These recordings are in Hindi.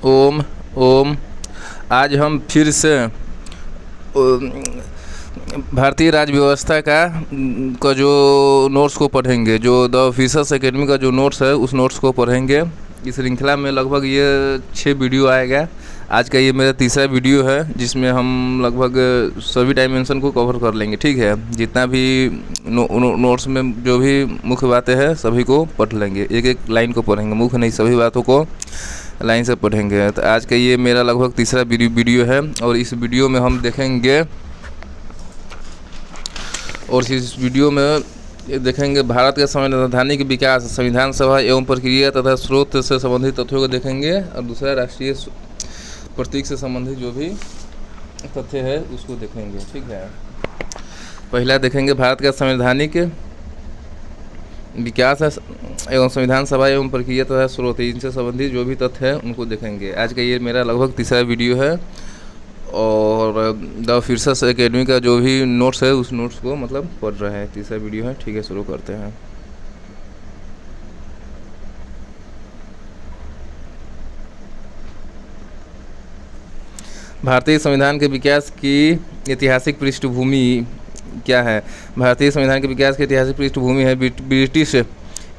ओम ओम। आज हम फिर से भारतीय राज्य व्यवस्था का जो नोट्स को पढ़ेंगे, जो द ऑफिसर्स एकेडमी का जो नोट्स है उस नोट्स को पढ़ेंगे। इस श्रृंखला में लगभग ये 6 वीडियो आएगा। आज का ये मेरा तीसरा वीडियो है जिसमें हम लगभग सभी डायमेंशन को कवर कर लेंगे। ठीक है, जितना भी नोट्स में जो भी मुख्य बातें हैं सभी को पढ़ लेंगे, एक एक लाइन को पढ़ेंगे, मुख्य नहीं सभी बातों को लाइन से पढ़ेंगे। तो आज का ये मेरा लगभग तीसरा वीडियो है और इस वीडियो में हम देखेंगे भारत के संवैधानिक विकास, संविधान सभा एवं प्रक्रिया तथा स्रोत से संबंधित तथ्यों को देखेंगे और दूसरा राष्ट्रीय प्रतीक से संबंधित जो भी तथ्य है उसको देखेंगे। ठीक है, पहला देखेंगे भारत का संवैधानिक विकास एवं संविधान सभा एवं प्रक्रिया तथा स्रोत, इनसे संबंधित जो भी तथ्य है उनको देखेंगे। आज का ये मेरा लगभग तीसरा वीडियो है और द ऑफिसर्स एकेडमी का जो भी नोट्स है उस नोट्स को मतलब पढ़ रहा है, तीसरा वीडियो है। ठीक है, शुरू करते हैं। भारतीय संविधान के विकास की ऐतिहासिक पृष्ठभूमि क्या है? भारतीय संविधान के विकास की ऐतिहासिक पृष्ठभूमि है ब्रिटिश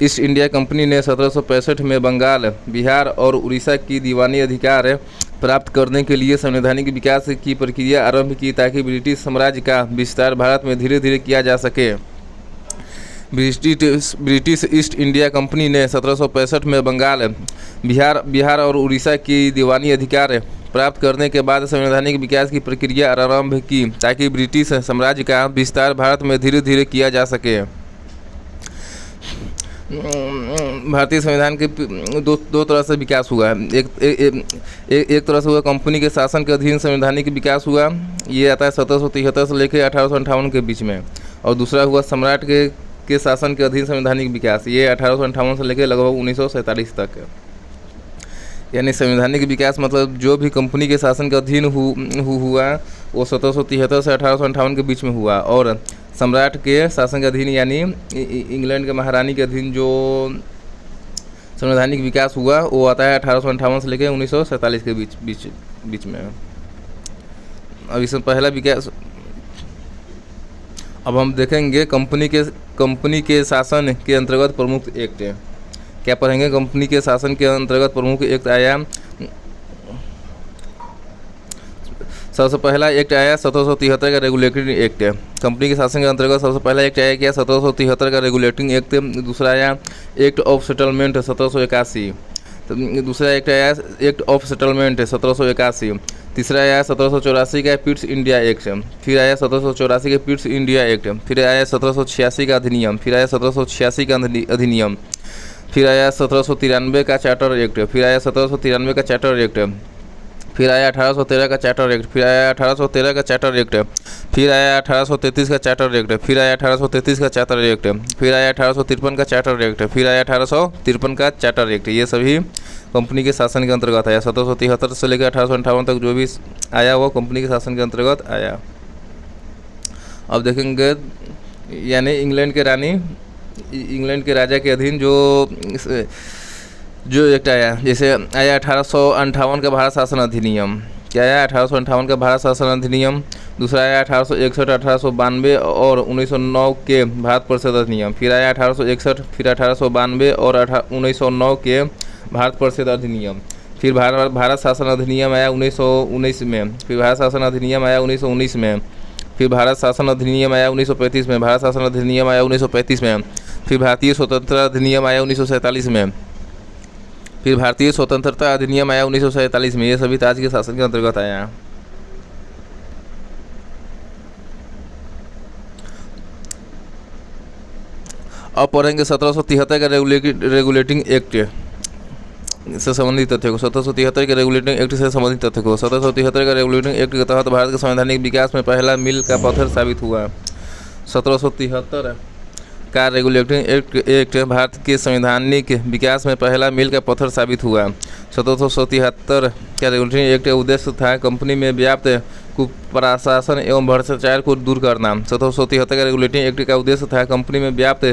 ईस्ट इंडिया कंपनी ने 1765 में बंगाल, बिहार और उड़ीसा की दीवानी अधिकार प्राप्त करने के लिए संवैधानिक विकास की प्रक्रिया आरंभ की ताकि ब्रिटिश साम्राज्य का विस्तार भारत में धीरे धीरे किया जा सके। ब्रिटिश ईस्ट इंडिया कंपनी ने 1765 में बंगाल, बिहार और उड़ीसा की दीवानी अधिकार प्राप्त करने के बाद संवैधानिक विकास की प्रक्रिया आरंभ की ताकि ब्रिटिश साम्राज्य का विस्तार भारत में धीरे धीरे किया जा सके। भारतीय संविधान के दो तरह से विकास हुआ है। एक तरह से हुआ कंपनी के शासन के अधीन संवैधानिक विकास हुआ, ये आता है 1773 से लेकर 1858 के बीच में, और दूसरा हुआ सम्राट के शासन के अधीन संवैधानिक विकास, ये 1858 से लेकर लगभग 1947 तक। यानी संवैधानिक विकास मतलब जो भी कंपनी के शासन के अधीन हुआ वो 1773 से 1858 के बीच में हुआ, और सम्राट के शासन के अधीन यानी इंग्लैंड के महारानी के अधीन जो संवैधानिक विकास हुआ वो आता है 1858 से लेकर 1947 के बीच में। अब इसमें पहला विकास, अब हम देखेंगे कंपनी के शासन के अंतर्गत प्रमुख एक्ट। क्या पढ़ेंगे? कंपनी के शासन के अंतर्गत प्रमुख एक्ट आया, सबसे पहला एक्ट आया 1773 का रेगुलेटिंग एक्ट। कंपनी के शासन के अंतर्गत सबसे पहला एक्ट आया क्या? 1773 का रेगुलेटिंग एक्ट। दूसरा आया एक्ट ऑफ सेटलमेंट 1781। तो दूसरा एक्ट आया एक्ट ऑफ सेटलमेंट 1781। तीसरा आया 1784 का पिट्स इंडिया एक्ट। फिर आया 1784 का पिट्स इंडिया एक्ट। फिर आया 1786 का अधिनियम। फिर आया 1786 का अधिनियम। फिर आया 1793 का चार्टर एक्ट। फिर आया 1793 का चार्टर एक्ट। फिर आया 1813 का चार्टर एक्ट। फिर आया 1813 का चार्टर एक्ट। फिर आया 1833 का चार्टर एक्ट। फिर आया 1833 का चार्टर एक्ट। फिर आया 1853 का चार्टर एक्ट। फिर आया 1853 का चार्टर एक्ट। ये सभी कंपनी के शासन के अंतर्गत आया। 1773 से लेकर 1858 तक जो भी आया वो कंपनी के शासन के अंतर्गत आया। अब देखेंगे यानी इंग्लैंड के राजा के अधीन जो एक्ट आया, जैसे आया 1858 का भारत शासन अधिनियम। क्या आया? 1858 का भारत शासन अधिनियम। दूसरा आया 1861, 1892 और 1909 के भारत परिषद अधिनियम। फिर आया 1861, फिर 1892 और 1909 के भारत परिषद अधिनियम। फिर भारत शासन अधिनियम आया 1919 में। फिर भारत शासन अधिनियम आया 1919 में। फिर भारत शासन अधिनियम आया 1935 में। भारत शासन अधिनियम आया 1935 में। फिर भारतीय स्वतंत्रता अधिनियम आया 1947 में। फिर भारतीय स्वतंत्रता अधिनियम आया 1947 में। ये सभी ताज के शासन के अंतर्गत आया। अब पढ़ेंगे 1773 का रेगुलेटिंग एक्ट से संबंधित तथ्य को। 1773 के रेगुलेटिंग एक्ट से संबंधित तथ्य को। 1773 का रेगुलेटिंग एक्ट के तहत भारत के संवैधानिक विकास में पहला मील का पत्थर साबित हुआ। 1773 का रेगुलेटिंग एक्ट भारत के संवैधानिक विकास में पहला मील का पत्थर साबित हुआ। 1773 का रेगुलेटिंग एक्ट का उद्देश्य था कंपनी में व्याप्त कुप्रशासन एवं भ्रष्टाचार को दूर करना। 1773 का रेगुलेटिंग एक्ट का उद्देश्य था कंपनी में व्याप्त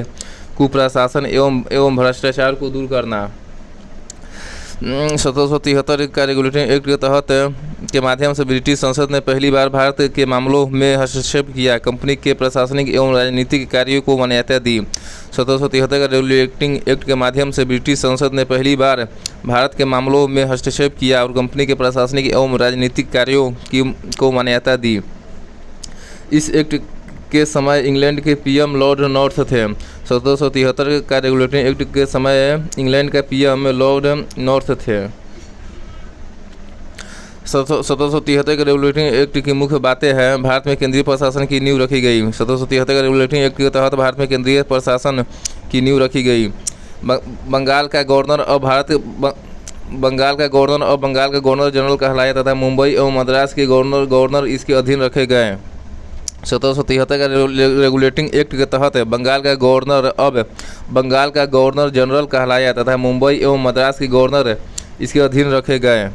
कुप्रशासन एवं भ्रष्टाचार को दूर करना। 1773 का रेगुलेटिंग एक्ट के तहत के माध्यम से ब्रिटिश संसद ने पहली बार भारत के मामलों में हस्तक्षेप किया, कंपनी के प्रशासनिक एवं राजनीतिक कार्यों को मान्यता दी। 1773 का रेगुलेटिंग एक्ट के माध्यम से ब्रिटिश संसद ने पहली बार भारत के मामलों में हस्तक्षेप किया और कंपनी के प्रशासनिक एवं राजनीतिक कार्यों को मान्यता दी। इस एक्ट के समय इंग्लैंड के पीएम लॉर्ड नॉर्थ थे। 1773 का रेगुलेटिंग एक्ट के समय इंग्लैंड का पीएम लॉर्ड नॉर्थ थे। 1773 के रेगुलेटिंग एक्ट की मुख्य बातें हैं। भारत में केंद्रीय प्रशासन की नींव रखी गई। 1773 का रेगुलेटिंग एक्ट के तहत भारत में केंद्रीय प्रशासन की नींव रखी गई। बंगाल का गवर्नर और बंगाल का गवर्नर जनरल कहलाया तथा मुंबई एवं मद्रास के गवर्नर इसके अधीन रखे गए। 1773 का रेगुलेटिंग एक्ट के तहत बंगाल का गवर्नर जनरल कहलाया तथा मुंबई एवं मद्रास के गवर्नर इसके अधीन रखे गए।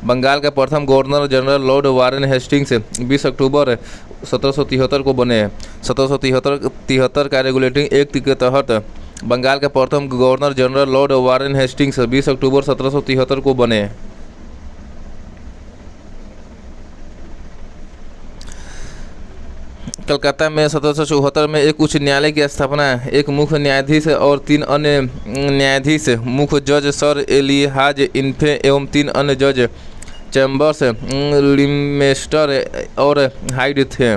बंगाल का प्रथम governor general Lord Warren Hastings 20 अक्टूबर 1773 को बने। 1773 का रेगुलेटिंग एक्ट के तहत बंगाल का प्रथम governor general Lord Warren Hastings 20 अक्टूबर 1773 को बने। कलकत्ता में 1774 में एक उच्च न्यायालय की स्थापना, एक मुख्य न्यायाधीश और 3 अन्य न्यायाधीश, मुख्य जज सर एलिहाज इन्फे एवं 3 अन्य जज चैम्बर्स, लिमेस्टर और हाइड थे।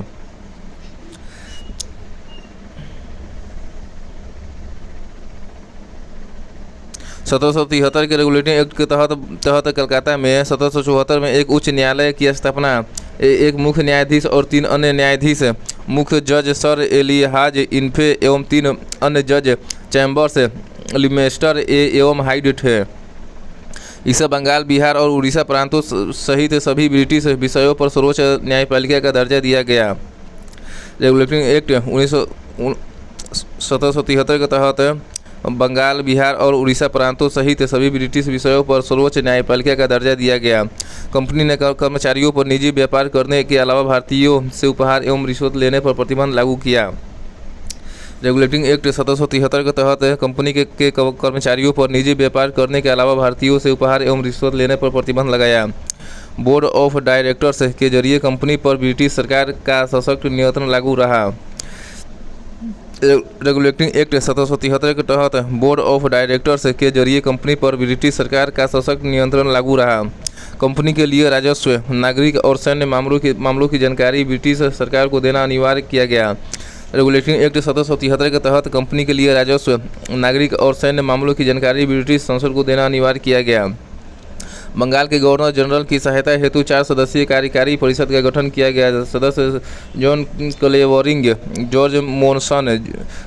सत्रह सौ तिहत्तर के रेगुलेटिंग एक्ट के तहत कलकत्ता में 1774 में एक उच्च न्यायालय की स्थापना, एक मुख्य न्यायाधीश और 3 अन्य न्यायाधीश, मुख्य जज सर एलिहाज इन्फे एवं 3 अन्य जज चैम्बर्स, लिमेस्टर एवं हाइड थे। इसे बंगाल, बिहार और उड़ीसा प्रांतों सहित सभी ब्रिटिश विषयों पर सर्वोच्च न्यायपालिका का दर्जा दिया गया। रेगुलेटिंग एक्ट 1773 के तहत बंगाल, बिहार और उड़ीसा प्रांतों सहित सभी ब्रिटिश विषयों पर सर्वोच्च न्यायपालिका का दर्जा दिया गया। कंपनी ने कर्मचारियों पर निजी व्यापार करने के अलावा भारतीयों से उपहार एवं रिश्वत लेने पर प्रतिबंध लागू किया। रेगुलेटिंग एक्ट 1773 के तहत कंपनी के कर्मचारियों पर निजी व्यापार करने के अलावा भारतीयों से उपहार एवं रिश्वत लेने पर प्रतिबंध लगाया। बोर्ड ऑफ डायरेक्टर्स के जरिए कंपनी पर ब्रिटिश सरकार का सशक्त नियंत्रण लागू रहा। रेगुलेटिंग एक्ट 1773 के तहत बोर्ड ऑफ डायरेक्टर्स के जरिए कंपनी पर ब्रिटिश सरकार का सशक्त नियंत्रण लागू रहा। कंपनी के लिए राजस्व, नागरिक और सैन्य मामलों की जानकारी ब्रिटिश सरकार को देना अनिवार्य किया गया। रेगुलेटिंग एक्ट 1773 के तहत कंपनी के लिए राजस्व, नागरिक और सैन्य मामलों की जानकारी ब्रिटिश संसद को देना अनिवार्य किया गया। बंगाल के गवर्नर जनरल की सहायता हेतु 4 सदस्यीय कार्यकारी परिषद का गठन किया गया। सदस्य जॉन क्लेवरिंग, जॉर्ज मोनसन,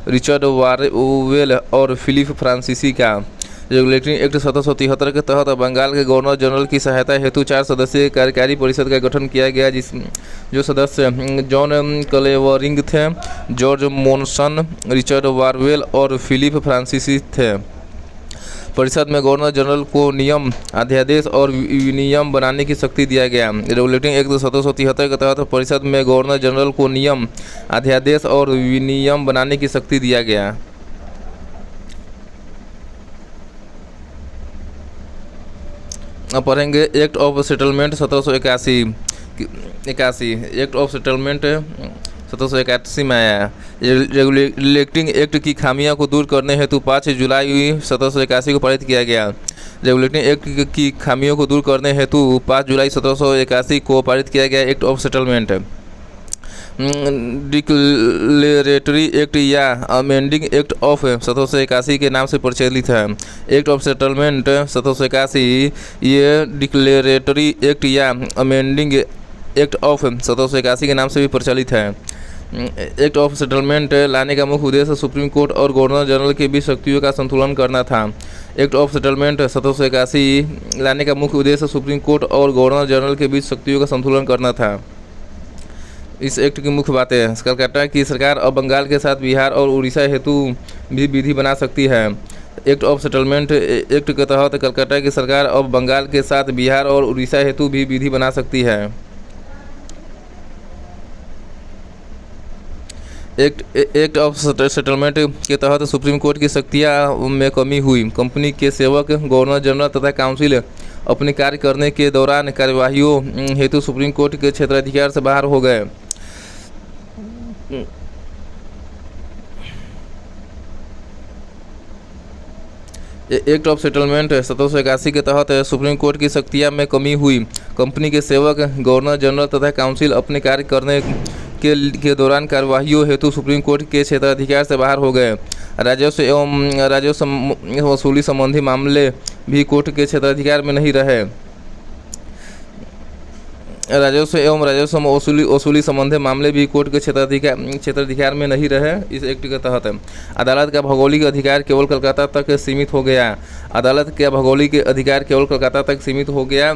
रिचर्ड वारवेल और फिलिप फ्रांसीसी का। रेगुलेटिंग एक्ट 1773 के तहत बंगाल के गवर्नर जनरल की सहायता हेतु 4 सदस्यीय कार्यकारी परिषद का गठन किया गया, जो सदस्य जॉन क्लेवरिंग थे, जॉर्ज मोनसन, रिचर्ड वारवेल और फिलिप फ्रांसीसी थे। परिषद में गवर्नर जनरल को नियम, अध्यादेश और विनियम बनाने की शक्ति दिया गया। रेगुलेटिंग एक्ट 1773 के तहत परिषद में गवर्नर जनरल को नियम, अध्यादेश और विनियम बनाने की शक्ति दिया गया। अब पढ़ेंगे act of settlement 1781। Act of settlement 1781 में आया। रेगुलेटिंग एक्ट की खामियों को दूर करने हेतु 5 जुलाई 1781 को पारित किया गया। रेगुलेटिंग एक्ट की खामियों को दूर करने हेतु 5 जुलाई 1781 को पारित किया गया act of settlement. Declaratory act या अमेंडिंग एक्ट ऑफ 1781 के नाम से प्रचलित है। एक्ट ऑफ सेटलमेंट 1781 ये डिक्लेरेटरी एक्ट या अमेंडिंग एक्ट ऑफ 1781 के नाम से भी प्रचलित है। एक्ट ऑफ सेटलमेंट लाने का मुख्य उद्देश्य सुप्रीम कोर्ट और गवर्नर जनरल के बीच शक्तियों का संतुलन करना था। एक्ट ऑफ सेटलमेंट 1781 लाने का मुख्य उद्देश्य सुप्रीम कोर्ट और गवर्नर जनरल के बीच शक्तियों का संतुलन करना था। इस एक्ट की मुख्य बातें: कलकत्ता की सरकार अब बंगाल के साथ बिहार और उड़ीसा हेतु भी विधि बना सकती है। एक्ट ऑफ सेटलमेंट एक्ट के तहत कलकत्ता की सरकार अब बंगाल के साथ बिहार और उड़ीसा हेतु भी विधि बना सकती है। एक्ट ऑफ सेटलमेंट के तहत सुप्रीम कोर्ट की शक्तियां में कमी हुई। कंपनी के सेवक, गवर्नर जनरल तथा काउंसिल अपने कार्य करने के दौरान कार्यवाहियों हेतु सुप्रीम कोर्ट के क्षेत्राधिकार से बाहर हो गए। एक्ट ऑफ सेटलमेंट 1781 के तहत सुप्रीम कोर्ट की शक्तियां में कमी हुई। कंपनी के सेवक, गवर्नर जनरल तथा काउंसिल अपने कार्य करने के दौरान कार्यवाहियों हेतु सुप्रीम कोर्ट के क्षेत्राधिकार से बाहर हो गए। राजस्व वसूली संबंधी मामले भी कोर्ट के क्षेत्राधिकार में नहीं रहे। राजस्व वसूली संबंधी मामले भी कोर्ट के क्षेत्राधिकार में नहीं रहे। इस एक्ट के तहत अदालत का भौगोलिक अधिकार केवल कोलकाता तक सीमित हो गया। अदालत का भौगोलिक अधिकार केवल कोलकाता तक सीमित हो गया।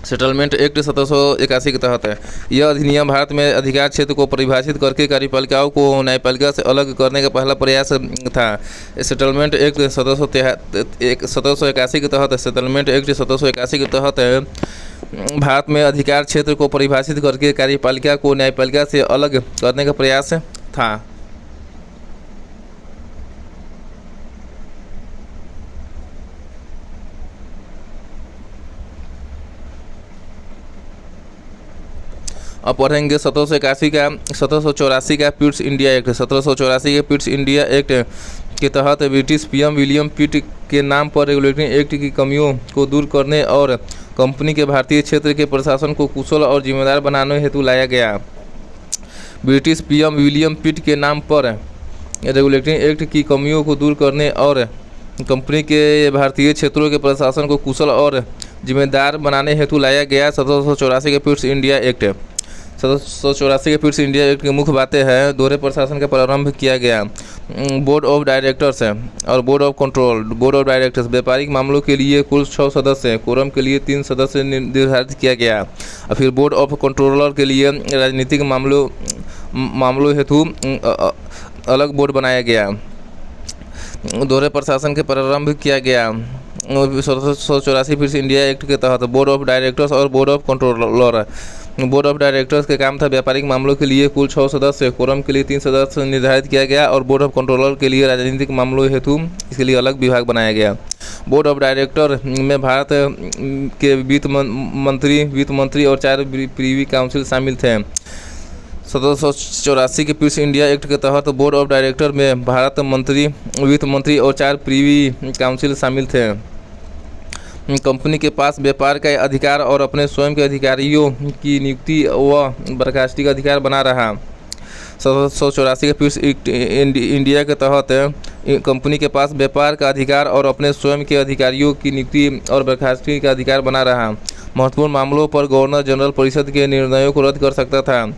सेटलमेंट एक्ट 1781 के तहत यह अधिनियम भारत में अधिकार क्षेत्र को परिभाषित करके कार्यपालिकाओं को न्यायपालिका से अलग करने का पहला प्रयास था। सेटलमेंट एक्ट 1781 के तहत भारत में अधिकार क्षेत्र को परिभाषित करके कार्यपालिका को न्यायपालिका से अलग करने का प्रयास था। अब पढ़ेंगे 1784 का पिट्स इंडिया एक्ट। 1784 के पिट्स इंडिया एक्ट के तहत ब्रिटिश पीएम विलियम पिट के नाम पर रेगुलेटरी एक्ट की कमियों को दूर करने और कंपनी के भारतीय क्षेत्र के प्रशासन को कुशल और जिम्मेदार बनाने हेतु लाया गया। ब्रिटिश पीएम विलियम पिट के नाम पर रेगुलेटरी एक्ट की कमियों को दूर करने और कंपनी के भारतीय क्षेत्रों के प्रशासन को कुशल और जिम्मेदार बनाने हेतु लाया गया 1784 के पिट्स इंडिया एक्ट। 1784 के पिट्स इंडिया एक्ट की मुख्य बातें हैं। दोहरे प्रशासन का प्रारंभ किया गया। बोर्ड ऑफ डायरेक्टर्स और board of control. Board of directors व्यापारिक मामलों के लिए कुल 6 सदस्य, कोरम के लिए 3 सदस्य निर्धारित किया गया। और फिर बोर्ड ऑफ कंट्रोलर के लिए राजनीतिक मामलों हेतु अलग बोर्ड बनाया गया। दोहरे प्रशासन के प्रारंभ किया गया 1784 पिट्स इंडिया एक्ट के तहत। बोर्ड ऑफ डायरेक्टर्स और board of controller. Board of directors के काम था व्यापारिक मामलों के लिए कुल 6 सदस्य, कोरम के लिए 3 सदस्य निर्धारित किया गया और बोर्ड ऑफ कंट्रोलर के लिए राजनीतिक मामलों हेतु इसके लिए अलग विभाग बनाया गया। बोर्ड ऑफ डायरेक्टर में भारत के वित्त मंत्री और 4 प्रीवी काउंसिल शामिल थे। 1784 के पिट्स इंडिया एक्ट के तहत बोर्ड ऑफ डायरेक्टर में भारत मंत्री, वित्त मंत्री और 4 प्रीवी काउंसिल शामिल थे। कंपनी के पास व्यापार का अधिकार और अपने स्वयं के अधिकारियों की नियुक्ति व बर्खास्ती का अधिकार बना रहा। 1784 के पिट्स इंडिया के तहत कंपनी के पास व्यापार का अधिकार और अपने स्वयं के अधिकारियों की नियुक्ति और बर्खास्ती का अधिकार बना रहा। महत्वपूर्ण मामलों पर गवर्नर जनरल परिषद के निर्णयों को रद्द कर सकता था।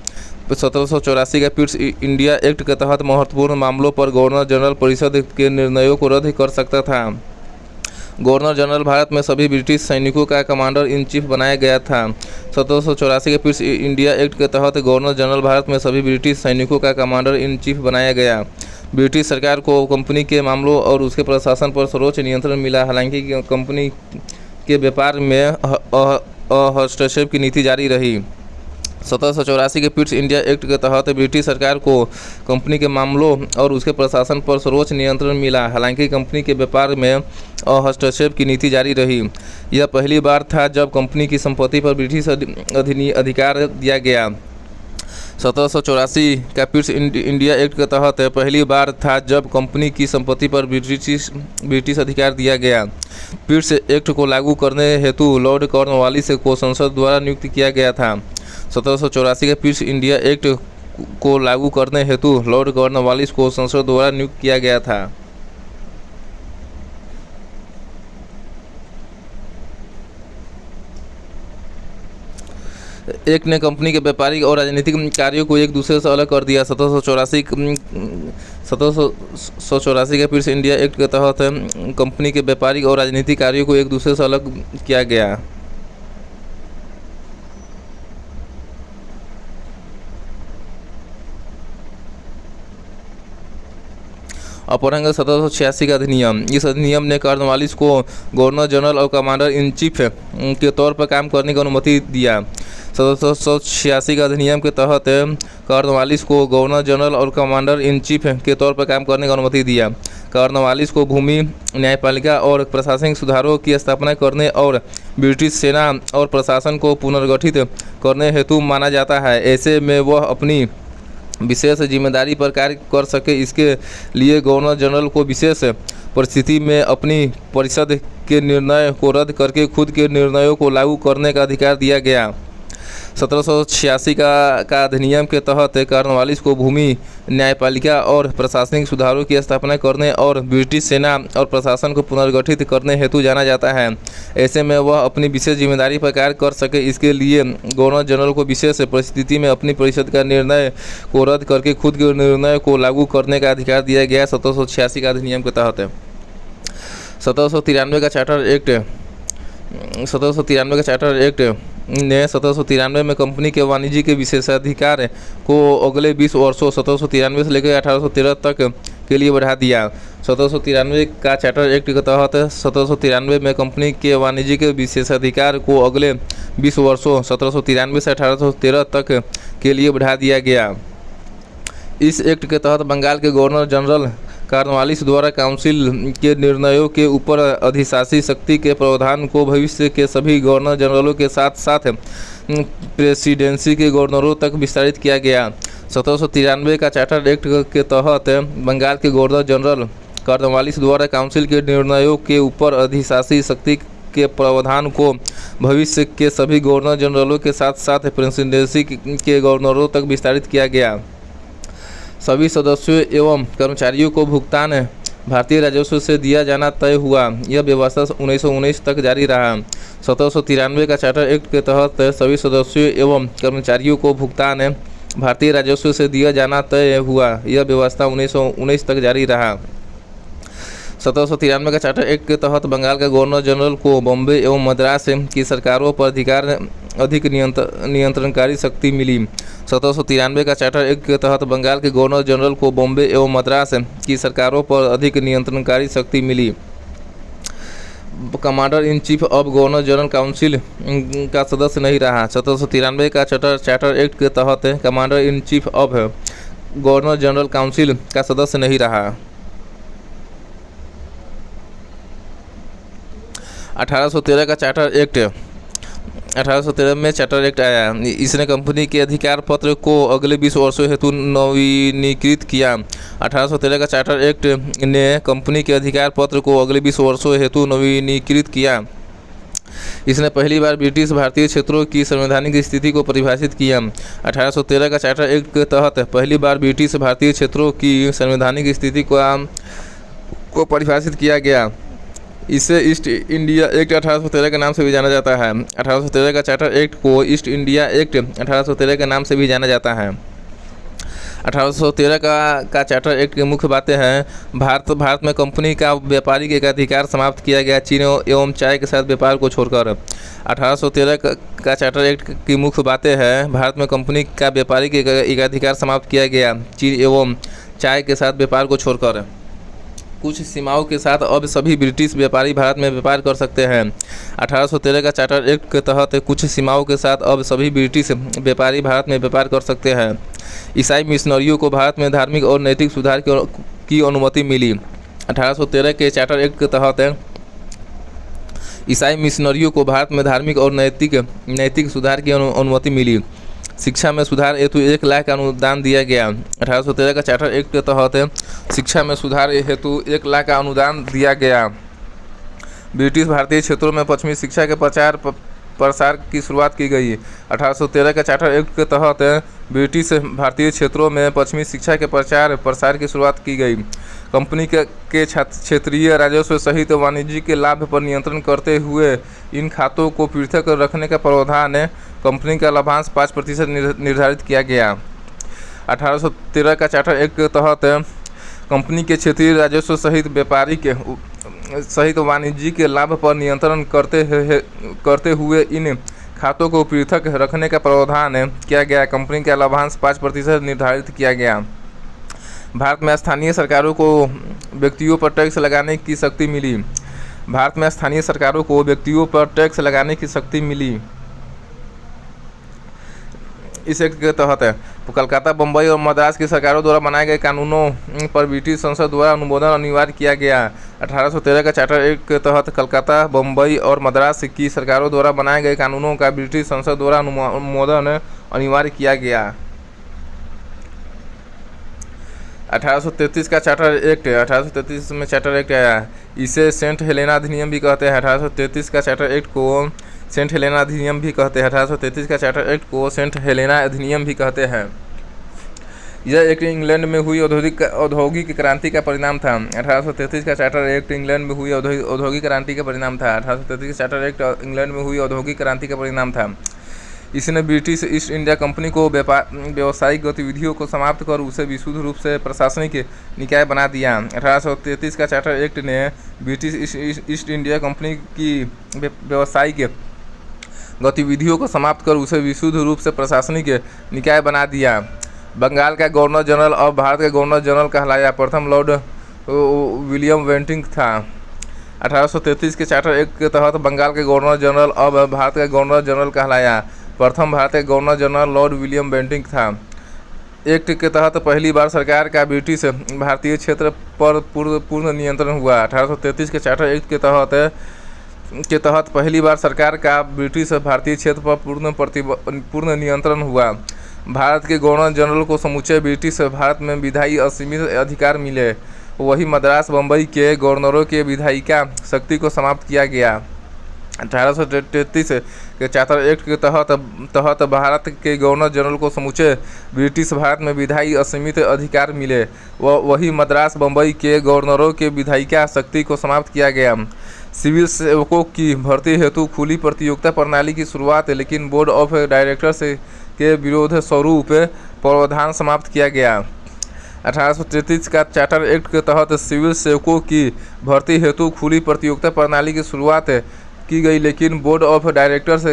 1784 के पिट्स इंडिया एक्ट के तहत महत्वपूर्ण मामलों पर गवर्नर जनरल परिषद के निर्णयों को रद्द कर सकता था। गवर्नर जनरल भारत में सभी ब्रिटिश सैनिकों का कमांडर इन चीफ बनाया गया था। 1784 के पिट्स इंडिया एक्ट के तहत गवर्नर जनरल भारत में सभी ब्रिटिश सैनिकों का कमांडर इन चीफ बनाया गया। ब्रिटिश सरकार को कंपनी के मामलों और उसके प्रशासन पर सर्वोच्च नियंत्रण मिला। हालांकि कंपनी के व्यापार में हस्तक्षेप की नीति जारी रही। 1784 के पिट्स इंडिया एक्ट के तहत ब्रिटिश सरकार को कंपनी के मामलों और उसके प्रशासन पर सर्वोच्च नियंत्रण मिला। हालांकि कंपनी के व्यापार में हस्तक्षेप की नीति जारी रही। यह पहली बार था जब कंपनी की संपत्ति पर ब्रिटिश अधिकार दिया गया। 1784 का पिट्स इंडिया एक्ट के तहत पहली बार था जब कंपनी की संपत्ति पर ब्रिटिश अधिकार दिया गया। पिट्स एक्ट को लागू करने हेतु लॉर्ड कॉर्नवालिस को संसद द्वारा नियुक्त किया गया था। 1784 के पिट्स इंडिया एक्ट को लागू करने हेतु लॉर्ड कॉर्नवालिस को संसद द्वारा नियुक्त किया गया था। एक्ट ने कंपनी के व्यापारिक और राजनीतिक कार्यों को एक दूसरे से अलग कर दिया। 1784 के पिट्स इंडिया एक्ट के तहत कंपनी के व्यापारिक और राजनीतिक कार्यों को एक दूसरे से अलग किया गया। अपहरण 1786 का अधिनियम। इस अधिनियम ने कॉर्नवालिस को गवर्नर जनरल और कमांडर इन चीफ के तौर पर काम करने की अनुमति दिया। 1786 का अधिनियम के तहत कॉर्नवालिस को गवर्नर जनरल और कमांडर इन चीफ के तौर पर काम करने की अनुमति दिया। कॉर्नवालिस को भूमि, न्यायपालिका और प्रशासनिक सुधारों की स्थापना करने और ब्रिटिश सेना और प्रशासन को पुनर्गठित करने हेतु माना जाता है। ऐसे में वह अपनी विशेष जिम्मेदारी पर कार्य कर सके, इसके लिए गवर्नर जनरल को विशेष परिस्थिति में अपनी परिषद के निर्णय को रद्द करके खुद के निर्णयों को लागू करने का अधिकार दिया गया। 1786 का अधिनियम के तहत कॉर्नवालिस को भूमि, न्यायपालिका और प्रशासनिक सुधारों की स्थापना करने और ब्रिटिश सेना और प्रशासन को पुनर्गठित करने हेतु जाना जाता है। ऐसे में वह अपनी विशेष जिम्मेदारी पर कार्य कर सके, इसके लिए गवर्नर जनरल को विशेष परिस्थिति में अपनी परिषद का निर्णय को रद्द करके खुद के निर्णय को लागू करने का अधिकार दिया गया। 1786 का अधिनियम के तहत 1793 का चार्टर एक्ट 1793 का चार्टर एक्ट ने 1793 में कंपनी के वाणिज्य के विशेषाधिकार को अगले 20 वर्षों 1793 से लेकर 1813 तक के लिए बढ़ा दिया। 1793 का चार्टर एक्ट के तहत 1793 में कंपनी के वाणिज्य के विशेषाधिकार को अगले 20 वर्षों 1793 से 1813 तक के लिए बढ़ा दिया गया। इस एक्ट के तहत बंगाल के गवर्नर जनरल कॉर्नवालिस द्वारा काउंसिल के निर्णयों के ऊपर अधिशासी शक्ति के प्रावधान को भविष्य के सभी गवर्नर जनरलों के साथ साथ प्रेसिडेंसी के गवर्नरों तक विस्तारित किया गया। 1793 का चार्टर एक्ट के तहत बंगाल के गवर्नर जनरल कॉर्नवालिस द्वारा काउंसिल के निर्णयों के ऊपर अधिशासी शक्ति के प्रावधान को भविष्य के सभी गवर्नर जनरलों के साथ साथ प्रेसिडेंसी के गवर्नरों तक विस्तारित किया गया। सभी सदस्यों एवं कर्मचारियों को भुगतान भारतीय राजस्व से दिया जाना तय हुआ। यह व्यवस्था 1919 तक जारी रहा। 1793 का चार्टर एक्ट के तहत सभी सदस्यों एवं कर्मचारियों को भुगतान भारतीय राजस्व से दिया जाना तय हुआ। यह व्यवस्था 1919 तक जारी रहा। 1793 का चार्टर एक्ट के तहत बंगाल का गवर्नर जनरल को बॉम्बे एवं मद्रास की सरकारों पर अधिक नियंत्रणकारी शक्ति मिली। 1793 का चार्टर एक्ट के तहत बंगाल के गवर्नर जनरल को बॉम्बे एवं मद्रास की सरकारों पर अधिक नियंत्रणकारी शक्ति मिली। Commander in chief of governor general council का सदस्य नहीं रहा। 1793 का चार्टर एक्ट के तहत commander in chief of governor general council का सदस्य नहीं रहा। 1813 का चार्टर एक्ट 1813 में चार्टर एक्ट आया। इसने कंपनी के अधिकार पत्र को अगले 20 वर्षों हेतु नवीनीकृत किया। 1813 का चार्टर एक्ट ने कंपनी के अधिकार पत्र को अगले 20 वर्षों हेतु नवीनीकृत किया। इसने पहली बार ब्रिटिश भारतीय क्षेत्रों की संवैधानिक स्थिति को परिभाषित किया। 1813 का चार्टर एक्ट के तहत पहली बार ब्रिटिश भारतीय क्षेत्रों की संवैधानिक स्थिति को परिभाषित किया गया। इसे ईस्ट इंडिया एक्ट 1813 के नाम से भी जाना जाता है। 1813 का चार्टर एक्ट को ईस्ट इंडिया एक्ट 1813 के नाम से भी जाना जाता है। 1813 का चार्टर एक्ट की मुख्य बातें हैं। भारत में कंपनी का व्यापारिक एकाधिकार समाप्त किया गया, चीन एवं चाय के साथ व्यापार को छोड़कर। 1813 का चार्टर एक्ट की मुख्य बातें हैं। भारत में कंपनी का व्यापारिक एकाधिकार समाप्त किया गया, चीन एवं चाय के साथ व्यापार को छोड़कर। कुछ सीमाओं के साथ अब सभी ब्रिटिश व्यापारी भारत में व्यापार कर सकते हैं। 1813 का चार्टर एक्ट के तहत कुछ सीमाओं के साथ अब सभी ब्रिटिश व्यापारी भारत में व्यापार कर सकते हैं। ईसाई मिशनरियों को भारत में धार्मिक और नैतिक सुधार की अनुमति मिली। 1813 के चार्टर एक्ट के तहत ईसाई मिशनरियों को भारत में धार्मिक और नैतिक सुधार की अनुमति मिली। शिक्षा में सुधार हेतु 1 लाख का अनुदान दिया गया। 1813 का चार्टर एक्ट के तहत शिक्षा में सुधार हेतु 1 लाख का अनुदान दिया गया। ब्रिटिश भारतीय क्षेत्रों में पश्चिमी शिक्षा के प्रचार प्रसार की शुरुआत की गई। 1813 का चार्टर एक्ट के तहत ब्रिटिश भारतीय क्षेत्रों में पश्चिमी शिक्षा के प्रचार प्रसार की शुरुआत की गई। कंपनी के क्षेत्रीय राजस्व सहित वाणिज्य के लाभ पर नियंत्रण करते हुए इन खातों को पृथक रखने का प्रावधान कंपनी का लाभांश 5% निर्धारित किया गया। 1813 का चार्टर एक्ट के तहत कंपनी के क्षेत्रीय राजस्व सहित सहित वाणिज्य के लाभ पर नियंत्रण करते हुए इन खातों को पृथक रखने का प्रावधान किया गया। कंपनी का लाभांश 5% निर्धारित किया गया। भारत में स्थानीय सरकारों को व्यक्तियों पर टैक्स लगाने की शक्ति मिली। भारत में स्थानीय सरकारों को व्यक्तियों पर टैक्स लगाने की शक्ति मिली। इस एक्ट के तहत कलकत्ता, बम्बई और मद्रास की सरकारों द्वारा बनाए गए कानूनों पर ब्रिटिश संसद द्वारा अनुमोदन अनिवार्य किया गया। 1813 का चार्टर एक्ट के तहत कलकत्ता, बम्बई और मद्रास की सरकारों द्वारा बनाए गए कानूनों का ब्रिटिश संसद द्वारा अनुमोदन अनिवार्य किया गया। 1833 का चार्टर एक्ट, 1833 में चार्टर एक्ट आया, इसे सेंट हेलेना अधिनियम भी कहते हैं। 1833 का चार्टर एक्ट को सेंट हेलेना अधिनियम भी कहते हैं। 1833 का चार्टर एक्ट को सेंट हेलेना अधिनियम भी कहते हैं। यह एक्ट इंग्लैंड में हुई औद्योगिक क्रांति का परिणाम था। 1833 का चार्टर एक्ट इंग्लैंड में हुई औद्योगिक क्रांति का परिणाम था। 1833 का चार्टर एक्ट इंग्लैंड में हुई औद्योगिक क्रांति का परिणाम था। इसने ब्रिटिश ईस्ट इंडिया कंपनी को व्यावसायिक गतिविधियों को समाप्त कर उसे विशुद्ध रूप से प्रशासनिक निकाय बना दिया। 1833 का चार्टर एक्ट ने ब्रिटिश ईस्ट इंडिया कंपनी की व्यावसायिक गतिविधियों को समाप्त कर उसे विशुद्ध रूप से प्रशासनिक निकाय बना दिया। बंगाल का गवर्नर जनरल अब भारत का गवर्नर जनरल कहलाया। प्रथम लॉर्ड विलियम बेंटिंक था। 1833 के चार्टर एक्ट के तहत बंगाल के गवर्नर जनरल अब भारत का गवर्नर जनरल कहलाया। प्रथम भारत के governor general Lord William Bentinck था। एक्ट के तहत पहली बार सरकार का ब्रिटिश भारतीय क्षेत्र पर पूर्ण नियंत्रण हुआ। 1833 के चार्टर एक्ट के तहत पहली बार सरकार का ब्रिटिश भारतीय क्षेत्र पर पूर्ण नियंत्रण हुआ। भारत के गवर्नर जनरल को समूचे ब्रिटिश भारत में विधायी असीमित अधिकार मिले। वही मद्रास, बम्बई के गवर्नरों के विधायिका शक्ति को समाप्त किया गया। 1833 के चार्टर एक्ट के तहत भारत के गवर्नर जनरल को समूचे ब्रिटिश भारत में विधायी असीमित अधिकार मिले। वही मद्रास, बम्बई के गवर्नरों के विधायिका शक्ति को समाप्त किया गया। सिविल सेवकों की भर्ती हेतु खुली प्रतियोगिता प्रणाली की शुरुआत, लेकिन बोर्ड ऑफ डायरेक्टर्स के विरोध स्वरूप प्रावधान समाप्त किया गया। 1833 का चार्टर एक्ट के तहत सिविल सेवकों की भर्ती हेतु खुली प्रतियोगिता प्रणाली की शुरुआत की गई, लेकिन बोर्ड ऑफ डायरेक्टर्स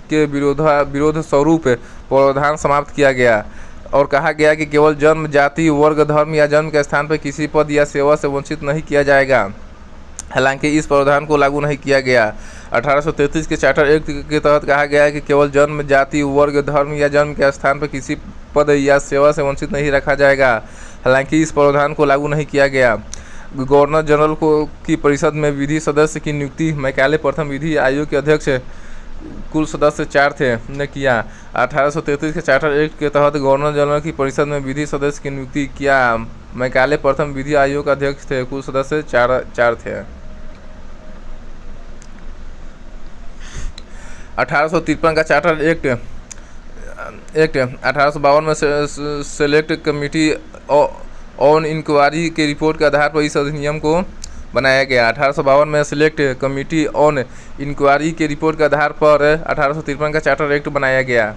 के विरोध स्वरूप प्रावधान समाप्त किया गया और कहा गया कि केवल जन्म, जाति, वर्ग, धर्म या जन्म के स्थान पर किसी पद या सेवा से वंचित नहीं किया जाएगा। हालांकि इस प्रावधान को लागू नहीं किया गया। 1833 के चार्टर एक्ट के तहत कहा गया है कि केवल जन्म, जाति, वर्ग, धर्म या जन्म के स्थान पर किसी पद या सेवा से वंचित नहीं रखा जाएगा। हालांकि इस प्रावधान को लागू नहीं किया गया। गवर्नर जनरल की परिषद में विधि सदस्य की नियुक्ति मैकाले प्रथम विधि आयोग के अध्यक्ष, कुल सदस्य 4 थे, ने किया। 1833 के चार्टर एक्ट के तहत गवर्नर जनरल की परिषद में विधि सदस्य की नियुक्ति किया। मैकाले प्रथम विधि आयोग के अध्यक्ष थे। कुल सदस्य 4 थे। 1853 का चार्टर एक्ट 1852 में सेलेक्ट कमेटी ऑन इंक्वायरी के रिपोर्ट के आधार पर इस अधिनियम को बनाया गया। 1852 में सेलेक्ट कमेटी ऑन इंक्वायरी के रिपोर्ट के आधार पर 1853 का चार्टर एक्ट बनाया गया।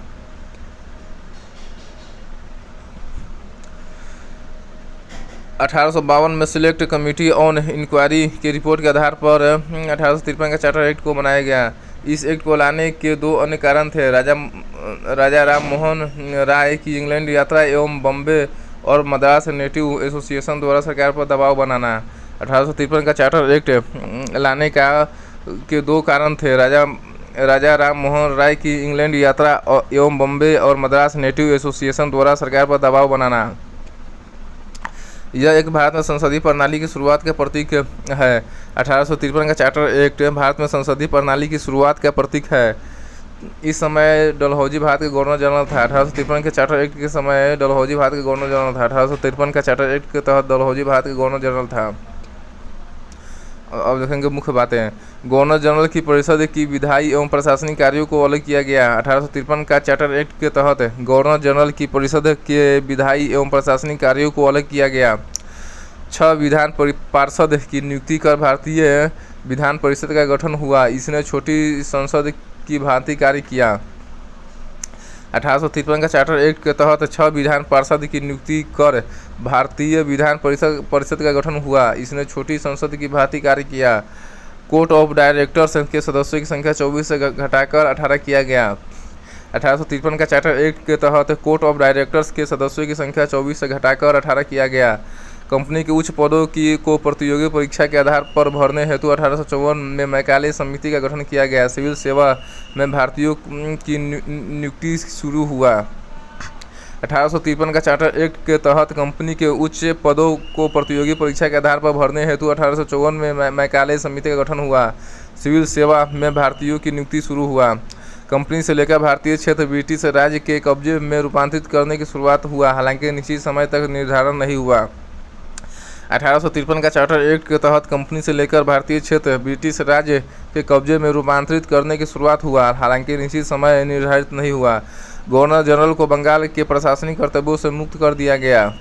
1852 में सेलेक्ट कमेटी ऑन इंक्वायरी के रिपोर्ट के आधार पर 1853 का चार्टर एक्ट को बनाया गया। इस एक्ट को लाने के 2 अन्य कारण थे। राजा राम मोहन राय की इंग्लैंड यात्रा एवं बॉम्बे और मद्रास नेटिव एसोसिएशन द्वारा सरकार पर दबाव बनाना। 1853 का चार्टर एक्ट लाने के 2 कारण थे। राजा राम मोहन राय की इंग्लैंड यात्रा एवं बॉम्बे और मद्रास नेटिव एसोसिएशन द्वारा सरकार पर दबाव बनाना। यह एक भारत में संसदीय प्रणाली की शुरुआत का प्रतीक है। 1853 का चार्टर एक्ट भारत में संसदीय प्रणाली की शुरुआत का प्रतीक है। इस समय डलहौजी भारत के गवर्नर जनरल था। 1853 के चार्टर एक्ट के समय डलहौजी भारत के गवर्नर जनरल था। 1853 का चार्टर एक्ट के तहत डलहौजी भारत के गवर्नर जनरल था। अब देखेंगे मुख्य बातें। गवर्नर जनरल की परिषद की विधायी एवं प्रशासनिक कार्यों को अलग किया गया। 1853 का चार्टर एक्ट के तहत गवर्नर जनरल की परिषद के विधायी एवं प्रशासनिक कार्यों को अलग किया गया। 6 विधान पार्षद की नियुक्ति कर भारतीय विधान परिषद का गठन हुआ। इसने छोटी संसद की भांति कार्य किया। 1853 का चार्टर एक्ट के तहत 6 विधान पार्षद की नियुक्ति कर भारतीय विधान परिषद का गठन हुआ। इसने छोटी संसद की भांति कार्य किया। कोर्ट ऑफ डायरेक्टर्स के सदस्यों की संख्या 24 से घटाकर 18 किया गया। 1853 का चार्टर एक्ट के तहत कोर्ट ऑफ डायरेक्टर्स के सदस्यों की संख्या 24 से घटाकर 18 किया गया। कंपनी के उच्च पदों को प्रतियोगी परीक्षा के आधार पर भरने हेतु 1854 में मैकाले समिति का गठन किया गया। सिविल सेवा में भारतीयों की नियुक्ति शुरू हुआ। 1853 का चार्टर एक्ट के तहत कंपनी के उच्च पदों को प्रतियोगी परीक्षा के आधार पर भरने हेतु 1854 में मैकाले समिति का गठन हुआ। सिविल सेवा में भारतीयों की नियुक्ति शुरू हुआ। कंपनी से लेकर भारतीय क्षेत्र ब्रिटिश राज्य के कब्जे में रूपांतरित करने की शुरुआत हुआ, हालांकि निश्चित समय तक निर्धारण नहीं हुआ। 1853 का चार्टर एक्ट के तहत कंपनी से लेकर भारतीय क्षेत्र ब्रिटिश राज्य के कब्जे में रूपांतरित करने की शुरुआत हुआ, हालांकि निश्चित समय निर्धारित नहीं हुआ। गवर्नर जनरल को बंगाल के प्रशासनिक कर्तव्यों से मुक्त कर दिया गया।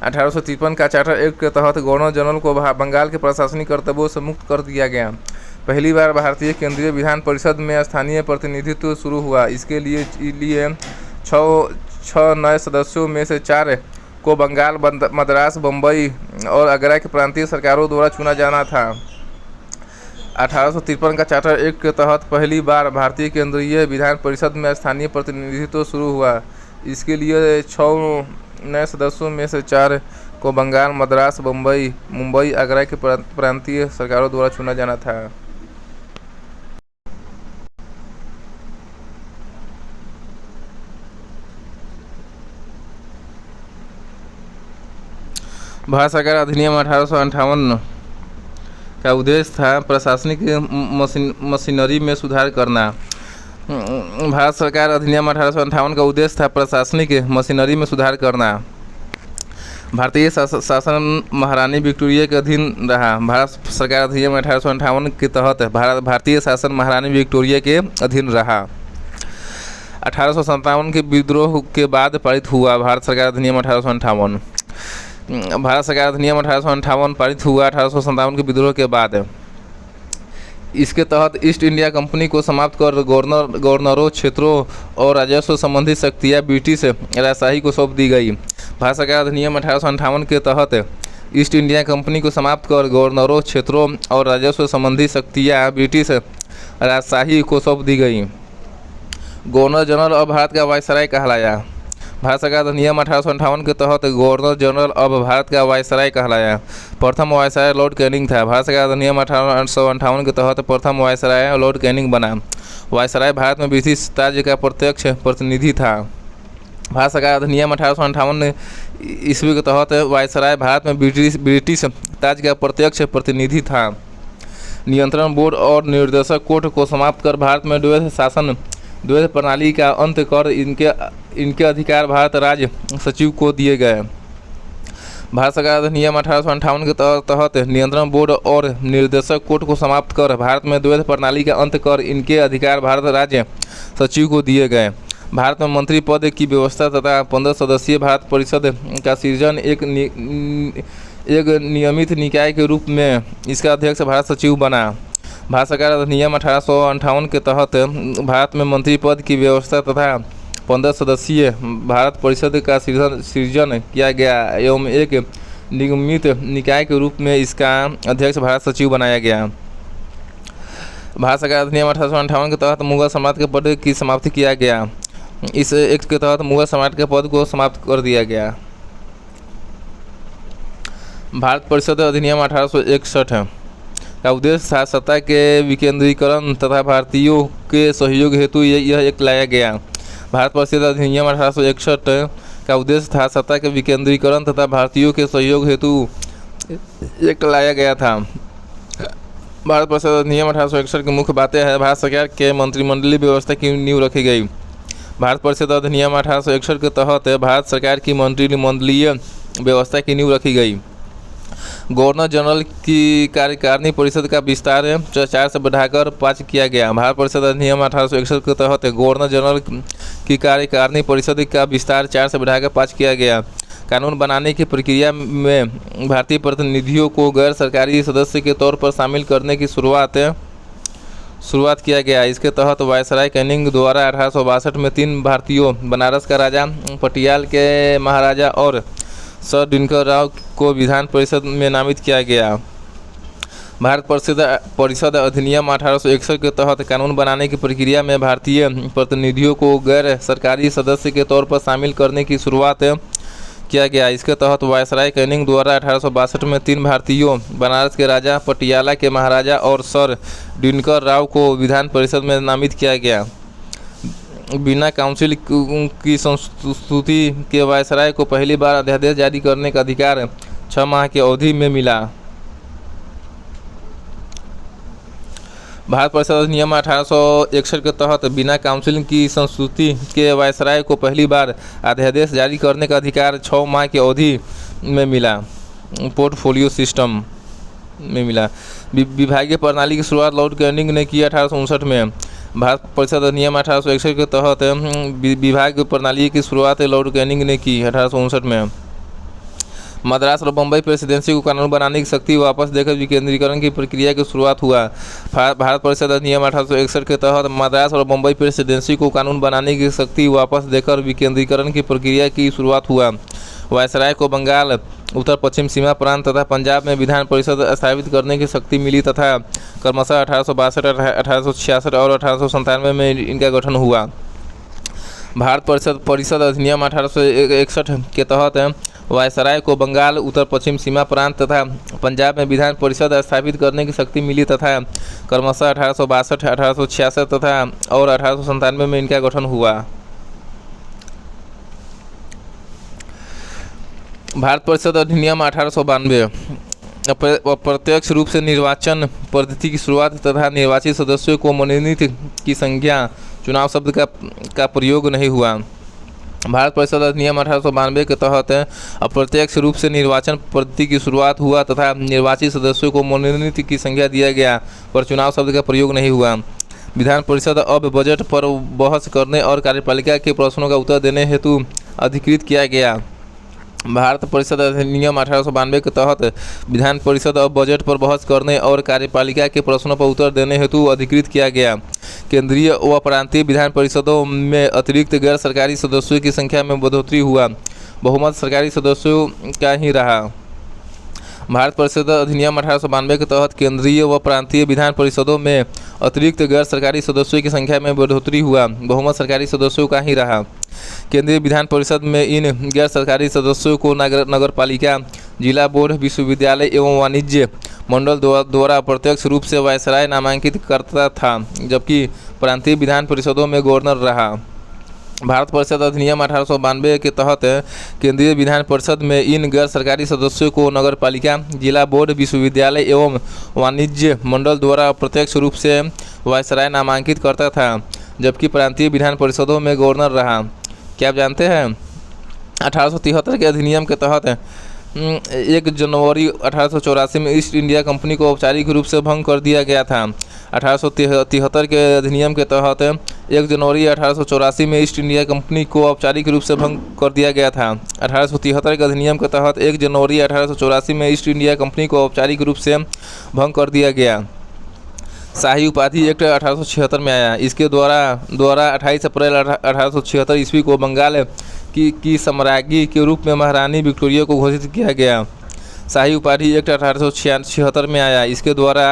1853 का चार्टर एक्ट के तहत गवर्नर जनरल को बंगाल के प्रशासनिक कर्तव्यों से मुक्त कर दिया गया। पहली बार भारतीय केंद्रीय विधान परिषद में स्थानीय प्रतिनिधित्व शुरू हुआ। इसके लिए 6 नए सदस्यों में से 4 को बंगाल, मद्रास, बम्बई और आगरा की प्रांतीय सरकारों द्वारा चुना जाना था। 1853 का चार्टर एक्ट के तहत पहली बार भारतीय केंद्रीय विधान परिषद में स्थानीय प्रतिनिधित्व शुरू हुआ। इसके लिए 6 नए सदस्यों में से 4 को बंगाल, मद्रास, बम्बई, मुंबई, आगरा की प्रांतीय सरकारों द्वारा चुना जाना था। भारत सरकार अधिनियम 1858 का उद्देश्य था प्रशासनिक मशीनरी में सुधार करना। भारत सरकार अधिनियम 1858 का उद्देश्य था प्रशासनिक मशीनरी में सुधार करना। भारतीय शासन महारानी विक्टोरिया के अधीन रहा। भारत सरकार अधिनियम 1858 के तहत भारतीय शासन महारानी विक्टोरिया के अधीन रहा। 1857 के विद्रोह के बाद पारित हुआ भारत सरकार अधिनियम 1858। भारत सरकार अधिनियम 1858 पारित हुआ 1857 के विद्रोह के बाद। इसके तहत ईस्ट इंडिया कंपनी को समाप्त कर गवर्नरों, क्षेत्रों और राजस्व संबंधी शक्तियाँ ब्रिटिश राजशाही को सौंप दी गई। भारत सरकार अधिनियम 1858 के तहत ईस्ट इंडिया कंपनी को समाप्त कर गवर्नरों, क्षेत्रों और राजस्व संबंधी शक्तियाँ ब्रिटिश राजशाही को सौंप दी गई। गवर्नर जनरल अब भारत का वायसराय कहलाया। भारत सरकार अधिनियम 1858 के तहत गवर्नर जनरल अब भारत का वायसराय कहलाया। प्रथम वायसराय लॉर्ड कैनिंग था। भारत सरकार अधिनियम 1858 के तहत प्रथम वायसराय लॉर्ड कैनिंग बना। वायसराय भारत में ब्रिटिश ताज का प्रत्यक्ष प्रतिनिधि था। भारत सरकार अधिनियम 1858 ईस्वी के तहत वायसराय भारत में ब्रिटिश ताज का प्रत्यक्ष प्रतिनिधि था। नियंत्रण बोर्ड और निर्देशक कोर्ट को समाप्त कर भारत में द्वैध प्रणाली का अंत कर इनके अधिकार भारत राज्य सचिव को दिए गए। भारत सरकार अधिनियम 1858 के तहत नियंत्रण बोर्ड और निर्देशक कोर्ट को समाप्त कर भारत में द्वैध प्रणाली का अंत कर इनके अधिकार भारत राज्य सचिव को दिए गए। भारत में मंत्री पद की व्यवस्था तथा 15 सदस्यीय भारत परिषद का सृजन एक नियमित निकाय के रूप में इसका अध्यक्ष भारत सचिव बना। भारत सरकार अधिनियम 1858 के तहत भारत में मंत्री पद की व्यवस्था तथा 15 सदस्यीय भारत परिषद का सृजन किया गया एवं एक नियमित निकाय के रूप में इसका अध्यक्ष भारत सचिव बनाया गया। भारत सरकार अधिनियम 1858 के तहत मुगल सम्राट के पद की समाप्ति किया गया। इस एक्ट के तहत मुगल सम्राट के पद को समाप्त कर दिया गया। भारत परिषद अधिनियम 1861 का उद्देश्य था सत्ता के विकेंद्रीकरण तथा भारतीयों के सहयोग हेतु यह एक लाया गया। भारत परिषद अधिनियम 1861 का उद्देश्य था सत्ता के विकेंद्रीकरण तथा भारतीयों के सहयोग हेतु एक लाया गया था। भारत परिषद अधिनियम 1861 की मुख्य बातें हैं। भारत सरकार के मंत्रिमंडलीय व्यवस्था की नींव रखी गई। भारत परिषद अधिनियम 1861 के तहत भारत सरकार की मंत्रिमंडलीय व्यवस्था की नींव रखी गई। गवर्नर जनरल की कार्यकारिणी परिषद का विस्तार 4 से बढ़ाकर 5 किया गया। भारत परिषद अधिनियम 1861 के तहत गवर्नर जनरल की कार्यकारिणी परिषद का विस्तार 4 से बढ़ाकर 5 किया गया। कानून बनाने की प्रक्रिया में भारतीय प्रतिनिधियों को गैर सरकारी सदस्य के तौर पर शामिल करने की शुरुआत किया गया। इसके तहत वायसराय कैनिंग द्वारा 1862 में 3 भारतीयों, बनारस का राजा, पटियाला के महाराजा और सर दिनकर राव को विधान परिषद में नामित किया गया। भारत परिषद अधिनियम 1861 के तहत कानून बनाने की प्रक्रिया में भारतीय प्रतिनिधियों को गैर सरकारी सदस्य के तौर पर शामिल करने की शुरुआत किया गया। इसके तहत वायसराय कैनिंग द्वारा 1862 में 3 भारतीयों, बनारस के राजा, पटियाला के महाराजा और सर दिनकर राव को विधान परिषद में नामित किया गया। बिना काउंसिल की संस्तुति के वायसराय को पहली बार अध्यादेश जारी करने का अधिकार 6 माह की अवधि में मिला। भारत परिषद अधिनियम 1861 के तहत बिना काउंसिल की संस्तुति के वायसराय को पहली बार अध्यादेश जारी करने का अधिकार 6 माह की अवधि में मिला। पोर्टफोलियो सिस्टम में मिला। विभागीय प्रणाली की शुरुआत लॉर्ड कैनिंग ने की 1859 में। भारत परिषद अधिनियम 1861 के तहत विभागीय प्रणाली की शुरुआत लॉर्ड कैनिंग ने की 1859 में। मद्रास और बम्बई प्रेसिडेंसी को कानून बनाने की शक्ति वापस देकर विकेंद्रीकरण की प्रक्रिया की शुरुआत हुआ। भारत परिषद अधिनियम 1861 के तहत मद्रास और बम्बई प्रेसिडेंसी को कानून बनाने की शक्ति वापस देकर विकेंद्रीकरण की प्रक्रिया की शुरुआत हुआ। वायसराय को बंगाल, उत्तर पश्चिम सीमा प्रांत तथा पंजाब में विधान परिषद स्थापित करने की शक्ति मिली तथा क्रमशः 1862, 1866 और 1897 में इनका गठन हुआ। भारत परिषद अधिनियम 1861 के तहत वायसराय को बंगाल, उत्तर पश्चिम सीमा प्रांत तथा पंजाब में विधान परिषद स्थापित करने की शक्ति मिली तथा क्रमशः 1862, 1866 तथा और 1897 में इनका गठन हुआ। भारत परिषद अधिनियम 1892 अप्रत्यक्ष रूप से निर्वाचन पद्धति की शुरुआत तथा निर्वाचित सदस्यों को मनोनीत की संख्या चुनाव शब्द का प्रयोग नहीं हुआ। भारत परिषद अधिनियम 1892 के तहत अप्रत्यक्ष रूप से निर्वाचन पद्धति की शुरुआत हुआ तथा निर्वाचित सदस्यों को मनोनीत की संख्या दिया गया, पर चुनाव शब्द का प्रयोग नहीं हुआ। विधान परिषद अब बजट पर बहस करने और कार्यपालिका के प्रश्नों का उत्तर देने हेतु अधिकृत किया गया। भारत परिषद अधिनियम 1892 के तहत विधान परिषद अब बजट पर बहस करने और कार्यपालिका के प्रश्नों पर उत्तर देने हेतु अधिकृत किया गया। केंद्रीय व प्रांतीय विधान परिषदों में अतिरिक्त गैर सरकारी सदस्यों की संख्या में बढ़ोतरी हुआ, बहुमत सरकारी सदस्यों का ही रहा। भारत परिषद अधिनियम 1892 के तहत केंद्रीय व प्रांतीय विधान परिषदों में अतिरिक्त गैर सरकारी सदस्यों की संख्या में बढ़ोतरी हुआ, बहुमत सरकारी सदस्यों का ही रहा। केंद्रीय विधान परिषद में इन गैर सरकारी सदस्यों को नगर पालिका, जिला बोर्ड, विश्वविद्यालय एवं वाणिज्य मंडल द्वारा प्रत्यक्ष रूप से वायसराय नामांकित करता था, जबकि प्रांतीय विधान परिषदों में गवर्नर रहा। भारत परिषद अधिनियम 1892 के तहत केंद्रीय विधान परिषद में इन गैर सरकारी सदस्यों को नगर पालिका, जिला बोर्ड, विश्वविद्यालय एवं वाणिज्य मंडल द्वारा प्रत्यक्ष रूप से वायसराय नामांकित करता था, जबकि प्रांतीय विधान परिषदों में गवर्नर रहा। क्या आप जानते हैं 1873 के अधिनियम के तहत 1 जनवरी 1884 में ईस्ट इंडिया कंपनी को औपचारिक रूप से भंग कर दिया गया था। 1873 के अधिनियम के तहत 1 जनवरी 1884 में ईस्ट इंडिया कंपनी को औपचारिक रूप से भंग कर दिया गया था। 1873 के अधिनियम के तहत 1 जनवरी 1884 में ईस्ट इंडिया कंपनी को औपचारिक रूप से भंग कर दिया गया। शाही उपाधि एक्ट 1876 में आया। इसके द्वारा 28 अप्रैल 1876 ईस्वी को बंगाल की सम्राज्ञी के रूप में महारानी विक्टोरिया को घोषित किया गया। शाही उपाधि एक्ट 1876 में आया। इसके द्वारा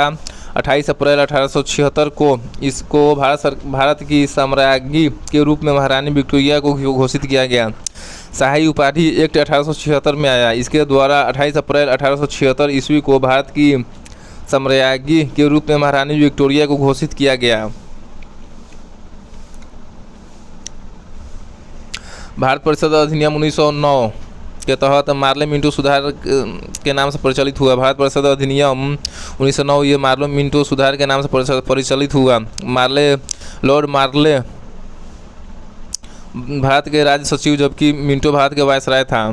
28 अप्रैल 1876 को इसको भारत की सम्राज्ञी के रूप में महारानी विक्टोरिया को घोषित किया गया। शाही उपाधि एक्ट 1876 में आया। इसके द्वारा 28 अप्रैल 1876 ईस्वी को भारत की सम्राज्ञी के रूप में महारानी विक्टोरिया को घोषित किया गया। भारत परिषद अधिनियम 1909 के तहत मार्ले मिंटो सुधार के नाम से परिचालित हुआ। भारत परिषद अधिनियम 1909 ये मार्ले मिंटो सुधार के नाम से परिचालित हुआ। लॉर्ड मार्ले भारत के राज्य सचिव, जबकि मिंटो भारत के वायसराय था।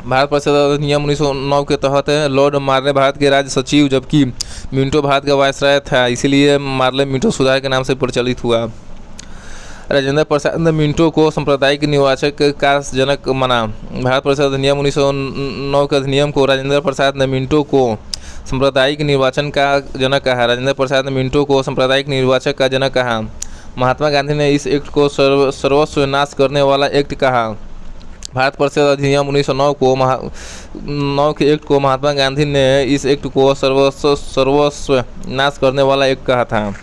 भारत परिषद अधिनियम 1909 के तहत लॉर्ड मार्ले भारत के राज्य सचिव, जबकि मिंटो भारत का वायसराय था, इसीलिए मार्ले मिंटो सुधार के नाम से प्रचलित हुआ। राजेंद्र प्रसाद ने मिंटो को सांप्रदायिक निर्वाचक का जनक माना। भारत परिषद अधिनियम 1909 के अधिनियम को राजेंद्र प्रसाद ने मिंटो को सांप्रदायिक निर्वाचन का जनक कहा। राजेंद्र प्रसाद ने मिंटो को सांप्रदायिक निर्वाचक का जनक कहा। महात्मा गांधी ने इस एक्ट को सर्वस्व नाश करने वाला एक्ट कहा। भारत परिषद अधिनियम 1909 को 9 के एक्ट को महात्मा गांधी ने इस एक्ट को सर्वस्व नाश करने वाला एक्ट कहा था।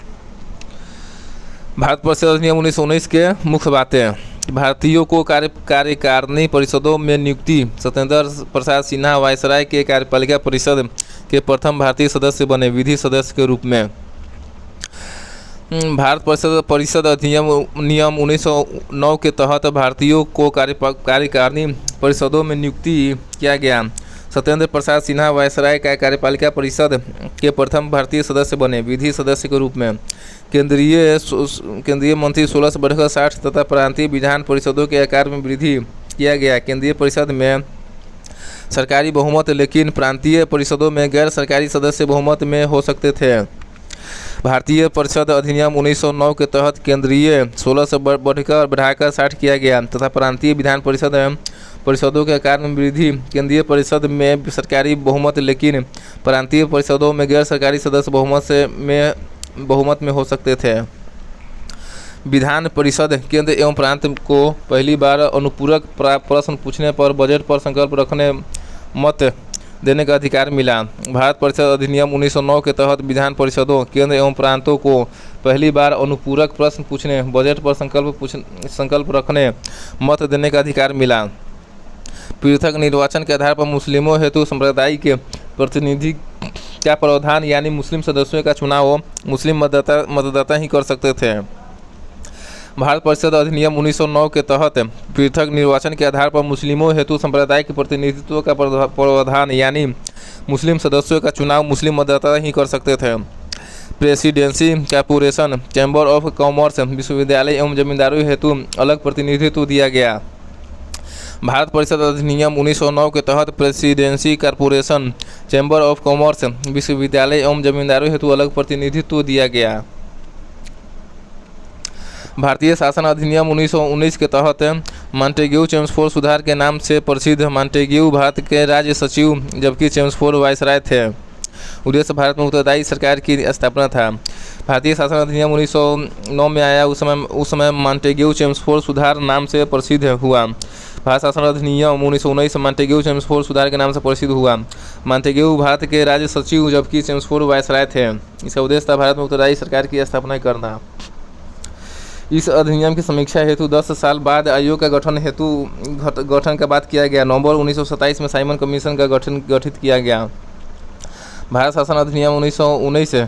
भारत परिषद अधिनियम 1919 के मुख्य बातें। भारतीयों को कार्यकारिणी परिषदों में नियुक्ति। सत्येंद्र प्रसाद सिन्हा वायसराय के कार्यपालिका परिषद के प्रथम भारतीय सदस्य बने विधि सदस्य के रूप में। भारत परिषद अधिनियम नियम 1909 के तहत भारतीयों को कार्यकारिणी परिषदों में नियुक्ति किया गया। सत्येंद्र प्रसाद सिन्हा वायसराय का कार्यपालिका परिषद के प्रथम भारतीय सदस्य बने विधि सदस्य के रूप में। केंद्रीय मंत्री 16 से बढ़कर 60 तथा प्रांतीय विधान परिषदों के आकार में वृद्धि किया गया। केंद्रीय परिषद में सरकारी बहुमत लेकिन प्रांतीय परिषदों में गैर सरकारी सदस्य बहुमत में हो सकते थे। भारतीय परिषद अधिनियम 1909 के तहत केंद्रीय 16 से बढ़ाकर 60 किया गया तथा प्रांतीय विधान परिषदों के आकार में वृद्धि। केंद्रीय परिषद में सरकारी बहुमत लेकिन प्रांतीय परिषदों में गैर सरकारी सदस्य बहुमत में हो सकते थे। विधान परिषद केंद्र एवं प्रांत को पहली बार अनुपूरक प्रश्न पूछने पर बजट पर संकल्प रखने मत देने का अधिकार मिला। भारत परिषद अधिनियम 1909 के तहत विधान परिषदों केंद्र एवं प्रांतों को पहली बार अनुपूरक प्रश्न पूछने बजट पर संकल्प रखने मत देने का अधिकार मिला। पृथक निर्वाचन के आधार पर मुस्लिमों हेतु सांप्रदायिक प्रतिनिधि का प्रावधान यानी मुस्लिम सदस्यों का चुनाव मुस्लिम मतदाता ही कर सकते थे। भारत परिषद अधिनियम 1909 के तहत पृथक निर्वाचन के आधार पर मुस्लिमों हेतु सांप्रदायिक प्रतिनिधित्व का प्रावधान यानी मुस्लिम सदस्यों का चुनाव मुस्लिम मतदाता ही कर सकते थे। Presidency corporation chamber of commerce विश्वविद्यालय एवं जमींदारों हेतु अलग प्रतिनिधित्व दिया गया। भारत परिषद अधिनियम 1909 के तहत presidency corporation chamber of commerce विश्वविद्यालय एवं जमींदारों हेतु अलग प्रतिनिधित्व दिया गया। भारतीय शासन अधिनियम 1919 के तहत मॉन्टेग्यू चेम्सफोर्ड सुधार के नाम से प्रसिद्ध मॉन्टेग्यू भारत के राज्य सचिव जबकि चेम्सफोर्ड वायसराय थे। उद्देश्य भारत में उत्तरदायी सरकार की स्थापना था। भारतीय शासन अधिनियम 1909 में आया उस समय मॉन्टेग्यू चेम्सफोर्ड सुधार नाम से प्रसिद्ध हुआ। भारत शासन अधिनियम 1919 मॉन्टेग्यू चेम्सफोर्ड सुधार के नाम से प्रसिद्ध हुआ। मॉन्टेग्यू भारत के राज्य सचिव जबकि चेम्सफोर्ड वायसराय थे। इसका उद्देश्य था भारत में उत्तरदायी सरकार की स्थापना करना। इस अधिनियम की समीक्षा हेतु 10 साल बाद आयोग का गठन का बात किया गया। नवंबर 1927 में साइमन कमीशन का गठित किया गया। भारत शासन अधिनियम 1919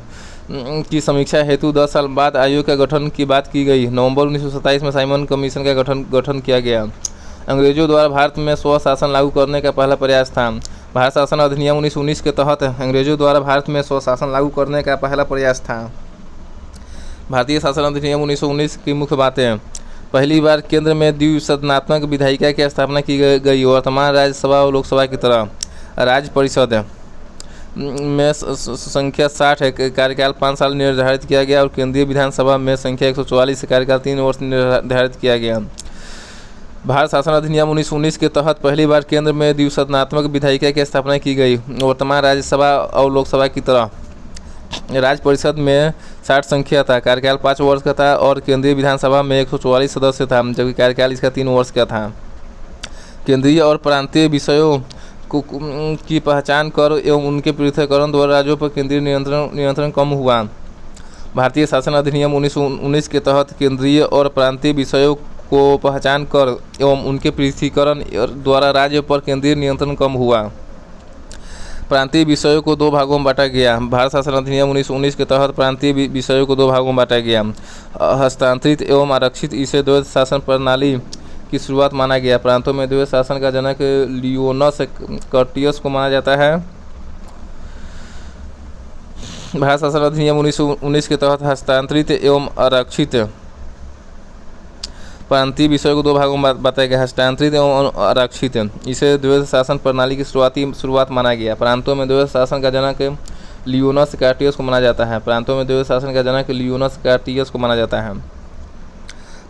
की समीक्षा हेतु 10 साल बाद आयोग का गठन की बात की गई। नवंबर 1927 में साइमन कमीशन का गठन किया गया। अंग्रेजों द्वारा भारत में स्वशासन लागू करने का पहला प्रयास था। भारत शासन अधिनियम 1919 के तहत अंग्रेजों द्वारा भारत में स्वशासन लागू करने का पहला प्रयास था। भारतीय शासन अधिनियम 1919 की मुख्य बातें। पहली बार केंद्र में द्विसदनात्मक विधायिका की स्थापना की गई। वर्तमान राज्यसभा और लोकसभा की तरह राज्य परिषद में संख्या 60 है। कार्यकाल 5 साल निर्धारित किया गया और केंद्रीय विधानसभा में संख्या 144 से कार्यकाल 3 वर्ष निर्धारित किया गया। भारत शासन अधिनियम 1919 के तहत पहली बार केंद्र में द्विसदनात्मक विधायिका की स्थापना की गई। वर्तमान राज्यसभा और लोकसभा की तरह राज्य परिषद में 60 संख्या था। कार्यकाल 5 वर्ष का था और केंद्रीय विधानसभा में 144 सदस्य था जबकि कार्यकाल इसका 3 वर्ष का था। केंद्रीय और प्रांतीय विषयों की पहचान कर एवं उनके पृथक्करण द्वारा राज्यों पर केंद्रीय नियंत्रण कम हुआ। भारतीय शासन अधिनियम 1919 के तहत केंद्रीय और प्रांतीय विषयों को पहचान कर एवं उनके पृथक्करण द्वारा राज्य पर केंद्रीय नियंत्रण कम हुआ। प्रांतीय विषयों को 2 भागों में बांटा गया। भारत शासन अधिनियम 1919 के तहत प्रांतीय विषयों को 2 भागों में बांटा गया। हस्तांतरित एवं आरक्षित इसे द्वैध शासन प्रणाली की शुरुआत माना गया। प्रांतों में द्वैध शासन का जनक लियोनस कर्टियस को माना जाता है। भारत शासन अधिनियम 1919 के तहत हस्तांतरित एवं आरक्षित प्रांतीय विषयों को 2 भागों में बताया गया। हस्तांतरित एवं आरक्षित इसे द्वैध शासन प्रणाली की शुरुआत माना गया। प्रांतों में द्वैध शासन का जनक लियोनस कार्टियस को माना जाता है। प्रांतों में द्वैध शासन का जनक लियोनस कार्टियस को माना जाता है।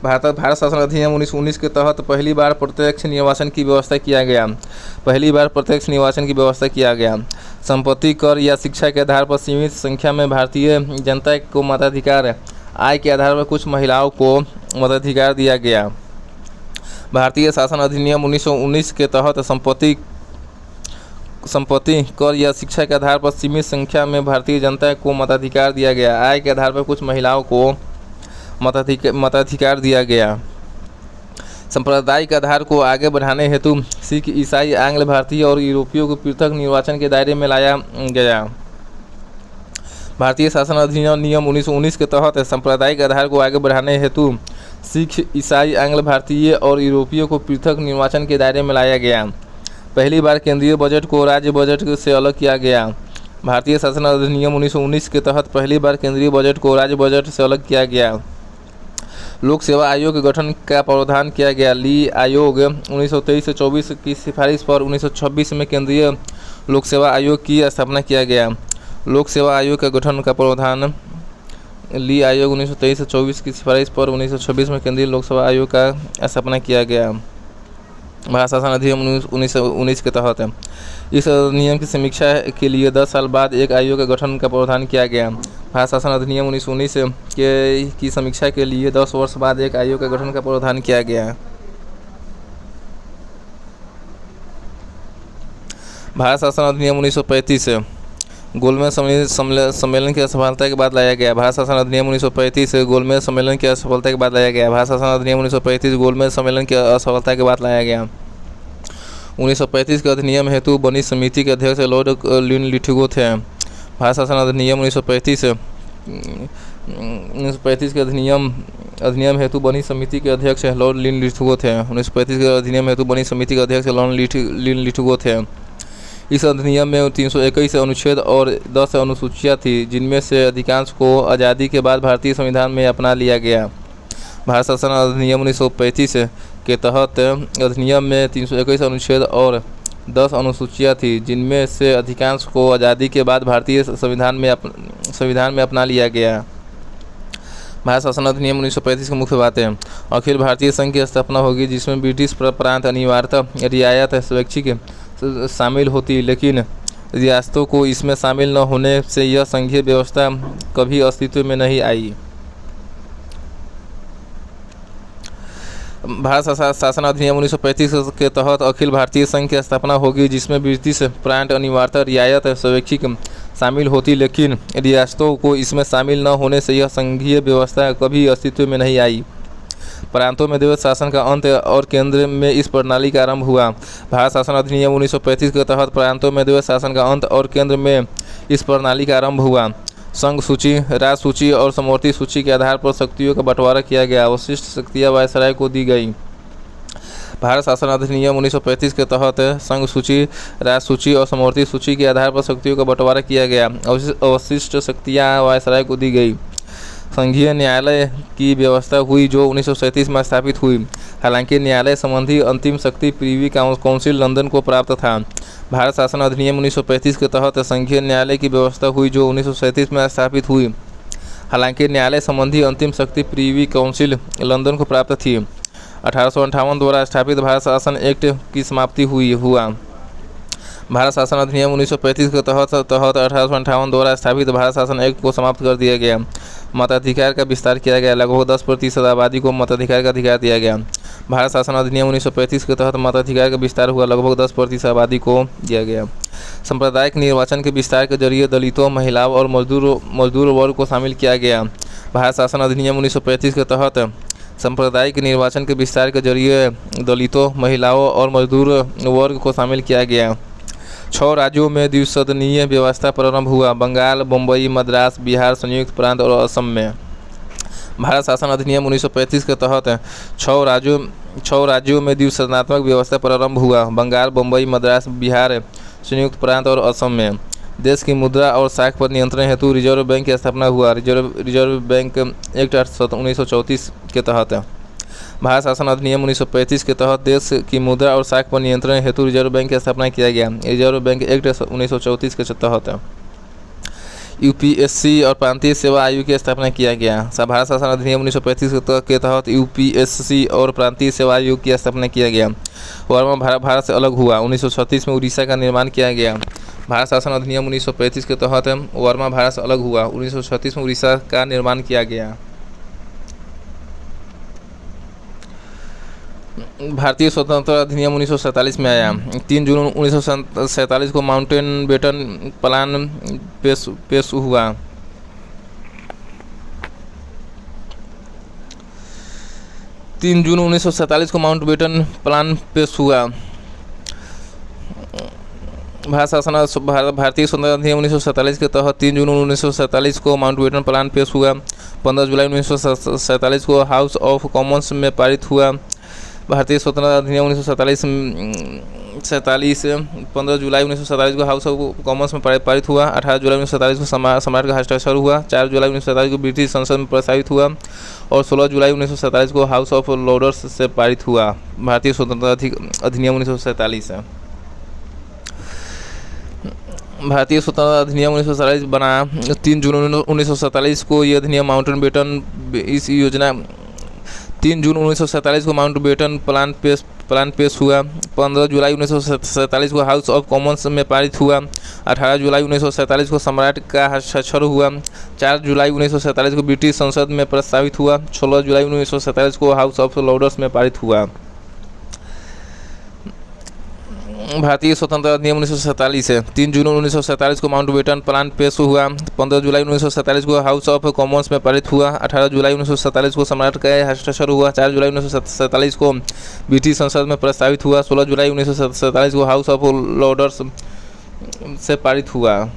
भारत शासन अधिनियम 1919 के तहत पहली बार प्रत्यक्ष निर्वाचन की व्यवस्था किया गया। संपत्ति कर या शिक्षा के आधार पर सीमित संख्या में भारतीय जनता को मताधिकार, आय के आधार पर कुछ महिलाओं को मताधिकार दिया गया। भारतीय शासन अधिनियम 1919 के तहत संपत्ति कर या शिक्षा के आधार पर सीमित संख्या में भारतीय जनता को मताधिकार दिया गया। आय के आधार पर कुछ महिलाओं को मताधिकार दिया गया। सांप्रदायिक आधार को आगे बढ़ाने हेतु सिख, ईसाई, आंग्ल, भारतीय और यूरोपियों को पृथक निर्वाचन के दायरे में लाया गया। भारतीय शासन अधिनियम 1919 के तहत सांप्रदायिक आधार को आगे बढ़ाने हेतु सिख, ईसाई, आंग्ल, भारतीय और यूरोपियों को पृथक निर्वाचन के दायरे में लाया गया। पहली बार केंद्रीय बजट को राज्य बजट से अलग किया गया। भारतीय शासन अधिनियम 1919 के तहत पहली बार केंद्रीय बजट को राज्य बजट से अलग किया गया। लोक सेवा आयोग के गठन का प्रावधान किया गया। ली आयोग 1923 से 24 की सिफारिश पर 1926 में केंद्रीय लोक सेवा आयोग की स्थापना किया गया। लोक सेवा आयोग के गठन का प्रावधान ली आयोग 1923 से 24 की सिफारिश पर 1926 में केंद्रीय लोक सेवा आयोग का स्थापना किया गया। भारत शासन अधिनियम 1919 के तहत इस अधिनियम की समीक्षा के लिए 10 साल बाद एक आयोग का गठन का प्रावधान किया गया। भारत शासन अधिनियम 1919 की समीक्षा के लिए 10 वर्ष बाद एक आयोग का गठन का प्रावधान किया गया। भारत शासन अधिनियम 1935 गोलमेज सम्मेलन की असफलता के बाद लाया गया। भारत शासन अधिनियम 1935 गोलमेज सम्मेलन की असफलता के बाद लाया गया। भारत शासन अधिनियम 1935 गोलमेज सम्मेलन की असफलता के बाद लाया गया। 1935 के अधिनियम हेतु बनी समिति के अध्यक्ष लॉर्ड लिनलिथगो थे। भारत शासन अधिनियम 1935 के अधिनियम हेतु बनी समिति के अध्यक्ष लॉर्ड लिनलिथगो थे। 1935 के अधिनियम हेतु बनी समिति के अध्यक्ष लॉर्ड लिनलिथगो थे। इस अधिनियम में 321 अनुच्छेद और 10 अनुसूचियाँ थी, जिनमें से अधिकांश को आज़ादी के बाद भारतीय संविधान में अपना लिया गया। भारत शासन अधिनियम 1935 के तहत अधिनियम में 321 अनुच्छेद और 10 अनुसूचियाँ थी, जिनमें से अधिकांश को आज़ादी के बाद भारतीय संविधान में अपना लिया गया। भारत शासन अधिनियम 1935 की मुख्य बातें: अखिल भारतीय संघ की स्थापना होगी, जिसमें ब्रिटिश प्रांत अनिवार्यतः रियायत स्वैच्छिक शामिल होती, लेकिन रियासतों को इसमें शामिल न होने से यह संघीय व्यवस्था कभी अस्तित्व में नहीं आई। भारत शासन अधिनियम 1935 के तहत अखिल भारतीय संघ की स्थापना होगी, जिसमें ब्रिटिश प्रांत अनिवार्यतः रियायत स्वैच्छिक शामिल होती, लेकिन रियासतों को इसमें शामिल न होने से यह संघीय व्यवस्था कभी अस्तित्व में नहीं आई। प्रांतों में द्वैत शासन का अंत और केंद्र में इस प्रणाली का आरंभ हुआ। भारत शासन अधिनियम 1935 के तहत प्रांतों में द्वैत शासन का अंत और केंद्र में इस प्रणाली का आरंभ हुआ। संघ सूची, राज सूची और समवर्ती सूची के आधार पर शक्तियों का बंटवारा किया गया। अवशिष्ट शक्तियाँ वायसराय को दी गई। भारत शासन अधिनियम 1935 के तहत संघ सूची, राज सूची और समवर्ती सूची के आधार पर शक्तियों का बंटवारा किया गया। अवशिष्ट शक्तियाँ वायसराय को दी गई। संघीय न्यायालय की व्यवस्था हुई, जो 1937 में स्थापित हुई। हालांकि न्यायालय संबंधी अंतिम शक्ति प्रिवी काउंसिल लंदन को प्राप्त था। भारत शासन अधिनियम 1935 के तहत संघीय न्यायालय की व्यवस्था हुई, जो 1937 में स्थापित हुई। हालांकि न्यायालय संबंधी अंतिम शक्ति प्रिवी काउंसिल लंदन को प्राप्त थी। 1858 द्वारा स्थापित भारत शासन एक्ट की समाप्ति हुआ। भारत शासन अधिनियम 1935 के तहत 1858 द्वारा स्थापित भारत शासन एक्ट को समाप्त कर दिया गया। मताधिकार का विस्तार किया गया। लगभग 10% आबादी को मताधिकार का अधिकार दिया गया। भारत शासन अधिनियम 1935 के तहत मताधिकार का विस्तार हुआ। लगभग 10% आबादी को दिया गया। सांप्रदायिक निर्वाचन के विस्तार के जरिए दलितों, महिलाओं और मजदूर वर्ग को शामिल किया गया। भारत शासन अधिनियम 1935 के तहत सांप्रदायिक निर्वाचन के विस्तार के जरिए दलितों, महिलाओं और मजदूर वर्ग को शामिल किया गया। 6 राज्यों में द्विसदनीय व्यवस्था प्रारंभ हुआ: बंगाल, मुंबई, मद्रास, बिहार, संयुक्त प्रांत और असम में। भारत शासन अधिनियम 1935 के तहत 6 राज्यों में द्विसदनात्मक व्यवस्था प्रारंभ हुआ: बंगाल, मुंबई, मद्रास, बिहार, संयुक्त प्रांत और असम में। देश की मुद्रा और साख पर नियंत्रण हेतु रिजर्व बैंक की स्थापना हुआ। रिजर्व बैंक एक्ट 1934 के तहत भारत शासन अधिनियम 1935 के तहत देश की मुद्रा और साख पर नियंत्रण हेतु रिजर्व बैंक की स्थापना किया गया। रिजर्व बैंक एक्ट 1934 के तहत यूपीएससी और प्रांतीय सेवा आयोग की स्थापना किया गया। भारत शासन अधिनियम 1935 के तहत यूपीएससी और प्रांतीय सेवा आयोग की स्थापना किया गया। वर्मा भारत से अलग हुआ। 1936 में उड़ीसा का निर्माण किया गया। भारत शासन अधिनियम 1935 के तहत वर्मा भारत से अलग हुआ। 1936 में उड़ीसा का निर्माण किया गया। भारतीय स्वतंत्रता अधिनियम 1947 में आया। 3 जून 1947 को माउंटबेटन प्लान पेश हुआ। 3 जून 1947 को माउंटबेटन प्लान पेश हुआ। भारत शासन भारतीय स्वतंत्रता अधिनियम 1947 के तहत 3 जून 1947 को माउंटबेटन प्लान पेश हुआ। 15 जुलाई 1947 को हाउस ऑफ कॉमन्स में पारित हुआ। भारतीय स्वतंत्रता अधिनियम 1947 15 जुलाई 1947 को हाउस ऑफ कॉमन्स में पारित हुआ। 18 जुलाई 1947 को सम्राट का हस्ताक्षर हुआ। 4 जुलाई 1947 को ब्रिटिश संसद में प्रस्तावित हुआ और 16 जुलाई 1947 को हाउस ऑफ लॉर्ड्स से पारित हुआ। भारतीय स्वतंत्रता अधिनियम 1947 भारतीय स्वतंत्रता अधिनियम 1947 बना। 3 जून 1947 को यह अधिनियम माउंटबेटन इस योजना 3 जून 1947 को माउंटबेटन प्लान पेश हुआ। 15 जुलाई 1947 को हाउस ऑफ कॉमन्स में पारित हुआ। 18 जुलाई 1947 को सम्राट का हस्ताक्षर हुआ। 4 जुलाई 1947 को ब्रिटिश संसद में प्रस्तावित हुआ। 16 जुलाई 1947 को हाउस ऑफ लॉर्ड्स में पारित हुआ। भारतीय स्वतंत्रता अधिनियम 1947 3 जून 1947 को माउंटबेटन प्लान पेश हुआ। 15 जुलाई 1947 को हाउस ऑफ कॉमन्स में पारित हुआ। 18 जुलाई 1947 को सम्राट का हस्ताक्षर हुआ। 4 जुलाई 1947 को ब्रिटिश संसद में प्रस्तावित हुआ। 16 जुलाई 1947 को हाउस ऑफ लॉर्ड्स से पारित हुआ।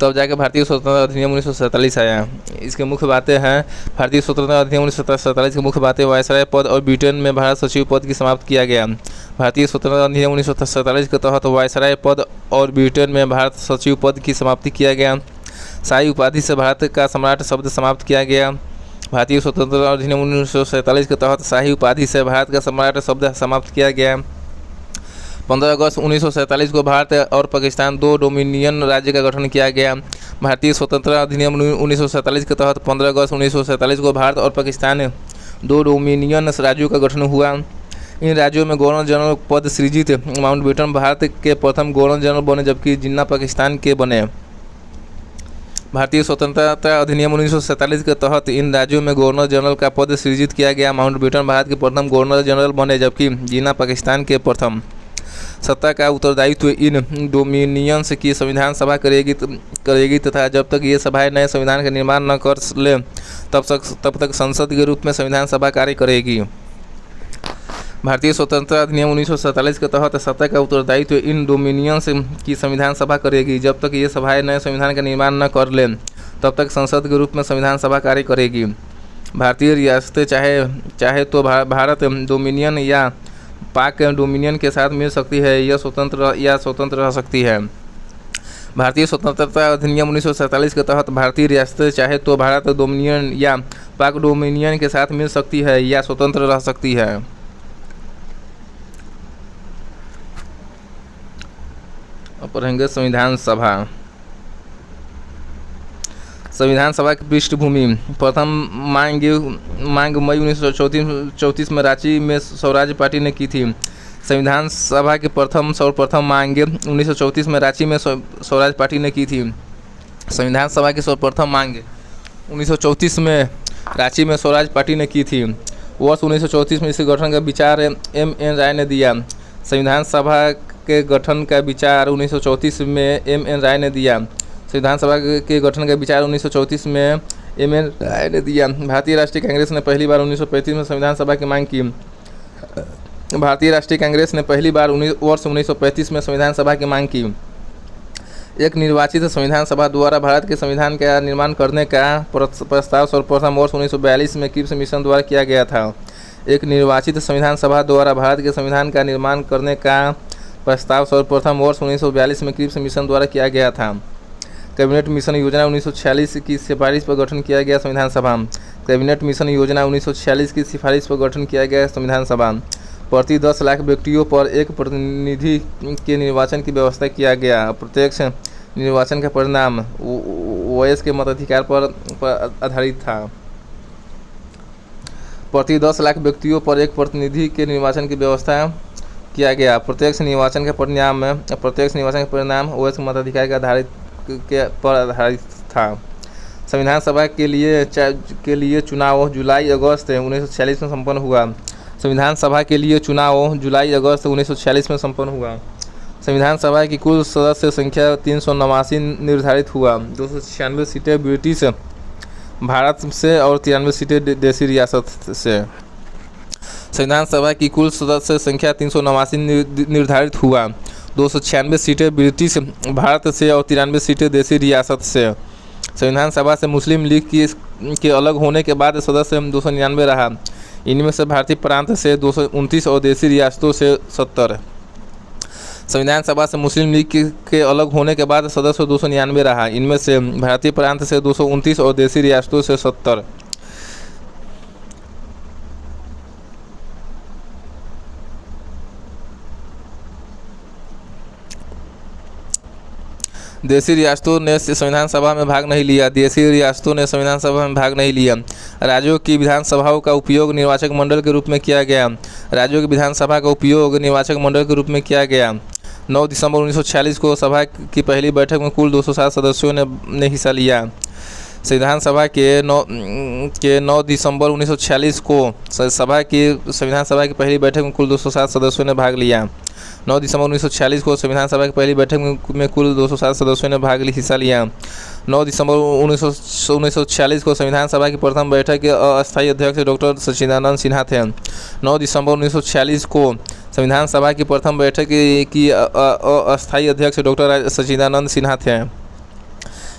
तब जाके भारतीय स्वतंत्रता अधिनियम 1947 आया। इसके मुख्य बातें हैं। भारतीय स्वतंत्रता अधिनियम 1947 की मुख्य बातें: वायसराय पद और ब्रिटेन में भारत सचिव पद की समाप्त किया गया। भारतीय स्वतंत्रता अधिनियम 1947 के तहत वायसराय पद और ब्रिटेन में भारत सचिव पद की समाप्ति किया गया। शाही उपाधि से भारत का सम्राट शब्द समाप्त किया गया। भारतीय स्वतंत्रता अधिनियम 1947 के तहत शाही उपाधि से भारत का सम्राट शब्द समाप्त किया गया। 15 अगस्त 1947 को भारत और पाकिस्तान 2 डोमिनियन राज्य का गठन किया गया। भारतीय स्वतंत्रता अधिनियम 1947 के तहत 15 अगस्त 1947 को भारत और पाकिस्तान 2 डोमिनियन राज्यों का गठन हुआ। इन राज्यों में गवर्नर जनरल पद सृजित। माउंटबेटन भारत के प्रथम गवर्नर जनरल बने, जबकि जिन्ना पाकिस्तान के बने। भारतीय स्वतंत्रता अधिनियम 1947 के तहत इन राज्यों में गवर्नर जनरल का पद सृजित किया गया। माउंटबेटन भारत के प्रथम गवर्नर जनरल बने, जबकि जिन्ना पाकिस्तान के प्रथम। सत्ता का उत्तरदायित्व इन डोमिनियंस की संविधान सभा करेगी तथा जब तक ये सभाएं नए संविधान का निर्माण न कर ले तब तक संसद के रूप में संविधान सभा कार्य करेगी। भारतीय स्वतंत्रता अधिनियम 1947 के तहत सत्ता का उत्तरदायित्व इन डोमिनियंस की संविधान सभा करेगी। जब तक ये सभाएं नए संविधान का निर्माण न कर लें तब तक संसद के रूप में संविधान सभा कार्य करेगी। भारतीय रियासतें चाहे तो भारत डोमिनियन या पाक डोमिनियन के साथ मिल सकती है या स्वतंत्र रह सकती है। भारतीय स्वतंत्रता अधिनियम 1947 के तहत भारतीय रियासतें चाहे तो भारत डोमिनियन या पाक डोमिनियन के साथ मिल सकती है या स्वतंत्र रह सकती है। अब पढ़ेंगे संविधान सभा। संविधान सभा की पृष्ठभूमि: प्रथम मांग मई 1934 में रांची में स्वराज पार्टी ने की थी। संविधान सभा की सर्वप्रथम मांग 1934 में रांची में स्वराज पार्टी ने की थी। संविधान सभा की सर्वप्रथम मांग 1934 में रांची में स्वराज पार्टी ने की थी। वर्ष 1934 में इस गठन का विचार M.N. राय ने दिया। संविधान सभा के गठन का विचार 1934 में M.N. राय ने दिया। संविधान सभा के गठन का विचार 1934 में M.N. राय ने दिया। भारतीय राष्ट्रीय कांग्रेस ने पहली बार 1935 में संविधान सभा की मांग की। भारतीय राष्ट्रीय कांग्रेस ने पहली बार वर्ष 1935 में संविधान सभा की मांग की। एक निर्वाचित संविधान सभा द्वारा भारत के संविधान का निर्माण करने का प्रस्ताव सर्वप्रथम वर्ष 1942 में क्रिप्स मिशन द्वारा किया गया था। एक निर्वाचित संविधान सभा द्वारा भारत के संविधान का निर्माण करने का प्रस्ताव सर्वप्रथम वर्ष 1942 में क्रिप्स मिशन द्वारा किया गया था। कैबिनेट मिशन योजना 1946 की सिफारिश पर गठन किया गया संविधान सभा। कैबिनेट मिशन योजना 1946 की सिफारिश पर गठन किया गया संविधान सभा। प्रति 10 लाख व्यक्तियों पर एक प्रतिनिधि के निर्वाचन की व्यवस्था किया गया। प्रत्यक्ष निर्वाचन का परिणाम वयस के मताधिकार पर आधारित था। प्रति 10 लाख व्यक्तियों पर एक प्रतिनिधि के निर्वाचन की व्यवस्था किया गया। प्रत्यक्ष निर्वाचन का परिणाम वयस के मताधिकार पर आधारित था। संविधान सभा के लिए चुनाव जुलाई अगस्त 1946 में संपन्न हुआ। संविधान सभा के लिए चुनाव जुलाई अगस्त 1946 में संपन्न हुआ। संविधान सभा की कुल सदस्य संख्या 389 निर्धारित हुआ। 296 सीटें ब्रिटिश भारत से और 93 सीटें देसी रियासत से। संविधान सभा की कुल सदस्य संख्या 389 निर्धारित हुआ। 296 सीटें ब्रिटिश भारत से और 93 सीटें देसी रियासत से। संविधान सभा से मुस्लिम लीग के अलग होने के बाद सदस्य 299 रहा। इनमें से भारतीय प्रांत से 229 और देसी रियासतों से 70। संविधान सभा से मुस्लिम लीग के अलग होने के बाद सदस्य 299 रहा। इनमें से भारतीय प्रांत से 229 और देसी रियासतों से 70। देसी रियासतों ने संविधान सभा में भाग नहीं लिया। देसी रियासतों ने संविधान सभा में भाग नहीं लिया। राज्यों की विधानसभाओं का उपयोग निर्वाचक मंडल के रूप में किया गया। राज्यों की विधानसभा का उपयोग निर्वाचक मंडल के रूप में किया गया। 9 दिसंबर 1946 को सभा की पहली बैठक में कुल 207 सदस्यों ने हिस्सा लिया। संविधान सभा के 9 दिसंबर 1946 को संविधान सभा की पहली बैठक में कुल 207 सदस्यों ने भाग लिया। 9 दिसंबर 1946 को संविधान सभा की पहली बैठक में कुल 207 सदस्यों ने हिस्सा लिया। 9 दिसंबर 1946 को संविधान सभा की प्रथम बैठक के अस्थायी अध्यक्ष डॉक्टर सच्चिदानंद सिन्हा थे। 9 दिसंबर 1946 को संविधान सभा की प्रथम बैठक की अस्थायी अध्यक्ष डॉक्टर सच्चिदानंद सिन्हा थे।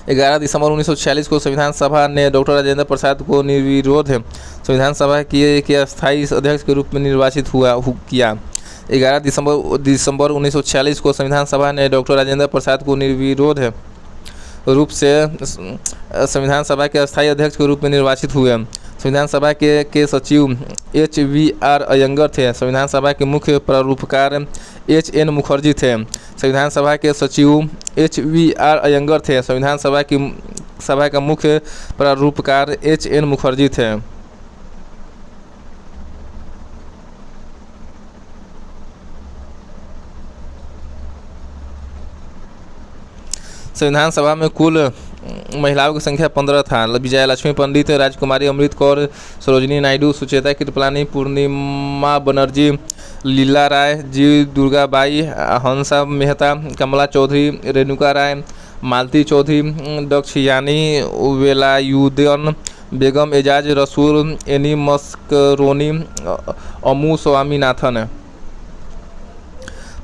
11 दिसंबर 1946 को संविधान सभा ने डॉक्टर राजेंद्र प्रसाद को निर्विरोध संविधान सभा के अस्थायी अध्यक्ष के रूप में निर्वाचित किया। 11 दिसंबर 1946 को संविधान सभा ने डॉक्टर राजेंद्र प्रसाद को निर्विरोध रूप से संविधान सभा के अस्थायी अध्यक्ष के रूप में निर्वाचित हुए। संविधान सभा के सचिव HVR अयंगर थे। संविधान सभा के मुख्य प्रारूपकार HN मुखर्जी थे। संविधान सभा के सचिव HVR अयंगर थे। संविधान सभा का मुख्य प्रारूपकार HN मुखर्जी थे। संविधान सभा में कुल महिलाओं की संख्या 15 था। विजया लक्ष्मी पंडित, राजकुमारी अमृत कौर, सरोजिनी नायडू, सुचेता कृपलानी, पूर्णिमा बनर्जी, लीला राय, जी दुर्गाबाई, हंसा मेहता, कमला चौधरी, रेणुका राय, मालती चौधरी, दक्षयानी, वेलायुद्दीन बेगम, एजाज रसूल, एनी मस्करोनी, अमू स्वामीनाथन।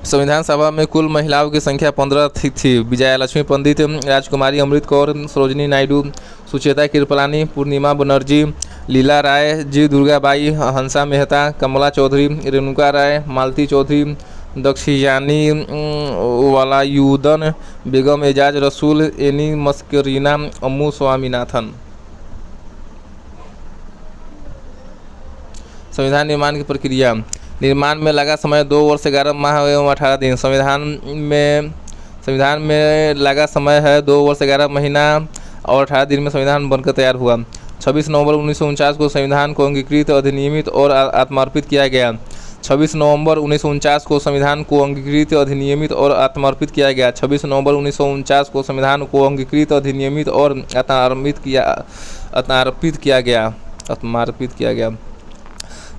संविधान सभा में कुल महिलाओं की संख्या 15 थी। विजया लक्ष्मी पंडित, राजकुमारी अमृत कौर, सरोजिनी नायडू, सुचेता कृपलानी, पूर्णिमा बनर्जी, लीला राय, जी दुर्गाबाई, हंसा मेहता, कमला चौधरी, रेणुका राय, मालती चौधरी, दक्षयानी, वेलायुद्दीन बेगम, एजाज रसूल, एनी मस्करीना, अम्मू स्वामीनाथन। संविधान निर्माण की प्रक्रिया। निर्माण में लगा समय 2 वर्ष 11 माह एवं 18 दिन। संविधान में लगा समय है 2 वर्ष 11 महीना और 18 दिन में संविधान बनकर तैयार हुआ। 26 नवंबर 1949 को संविधान को अंगीकृत, अधिनियमित और आत्मार्पित किया गया। 26 नवंबर 1949 को संविधान को अंगीकृत, अधिनियमित और आत्मार्पित किया गया। 26 नवंबर 1949 को संविधान को अंगीकृत, अधिनियमित और आत्मार्पित किया गया।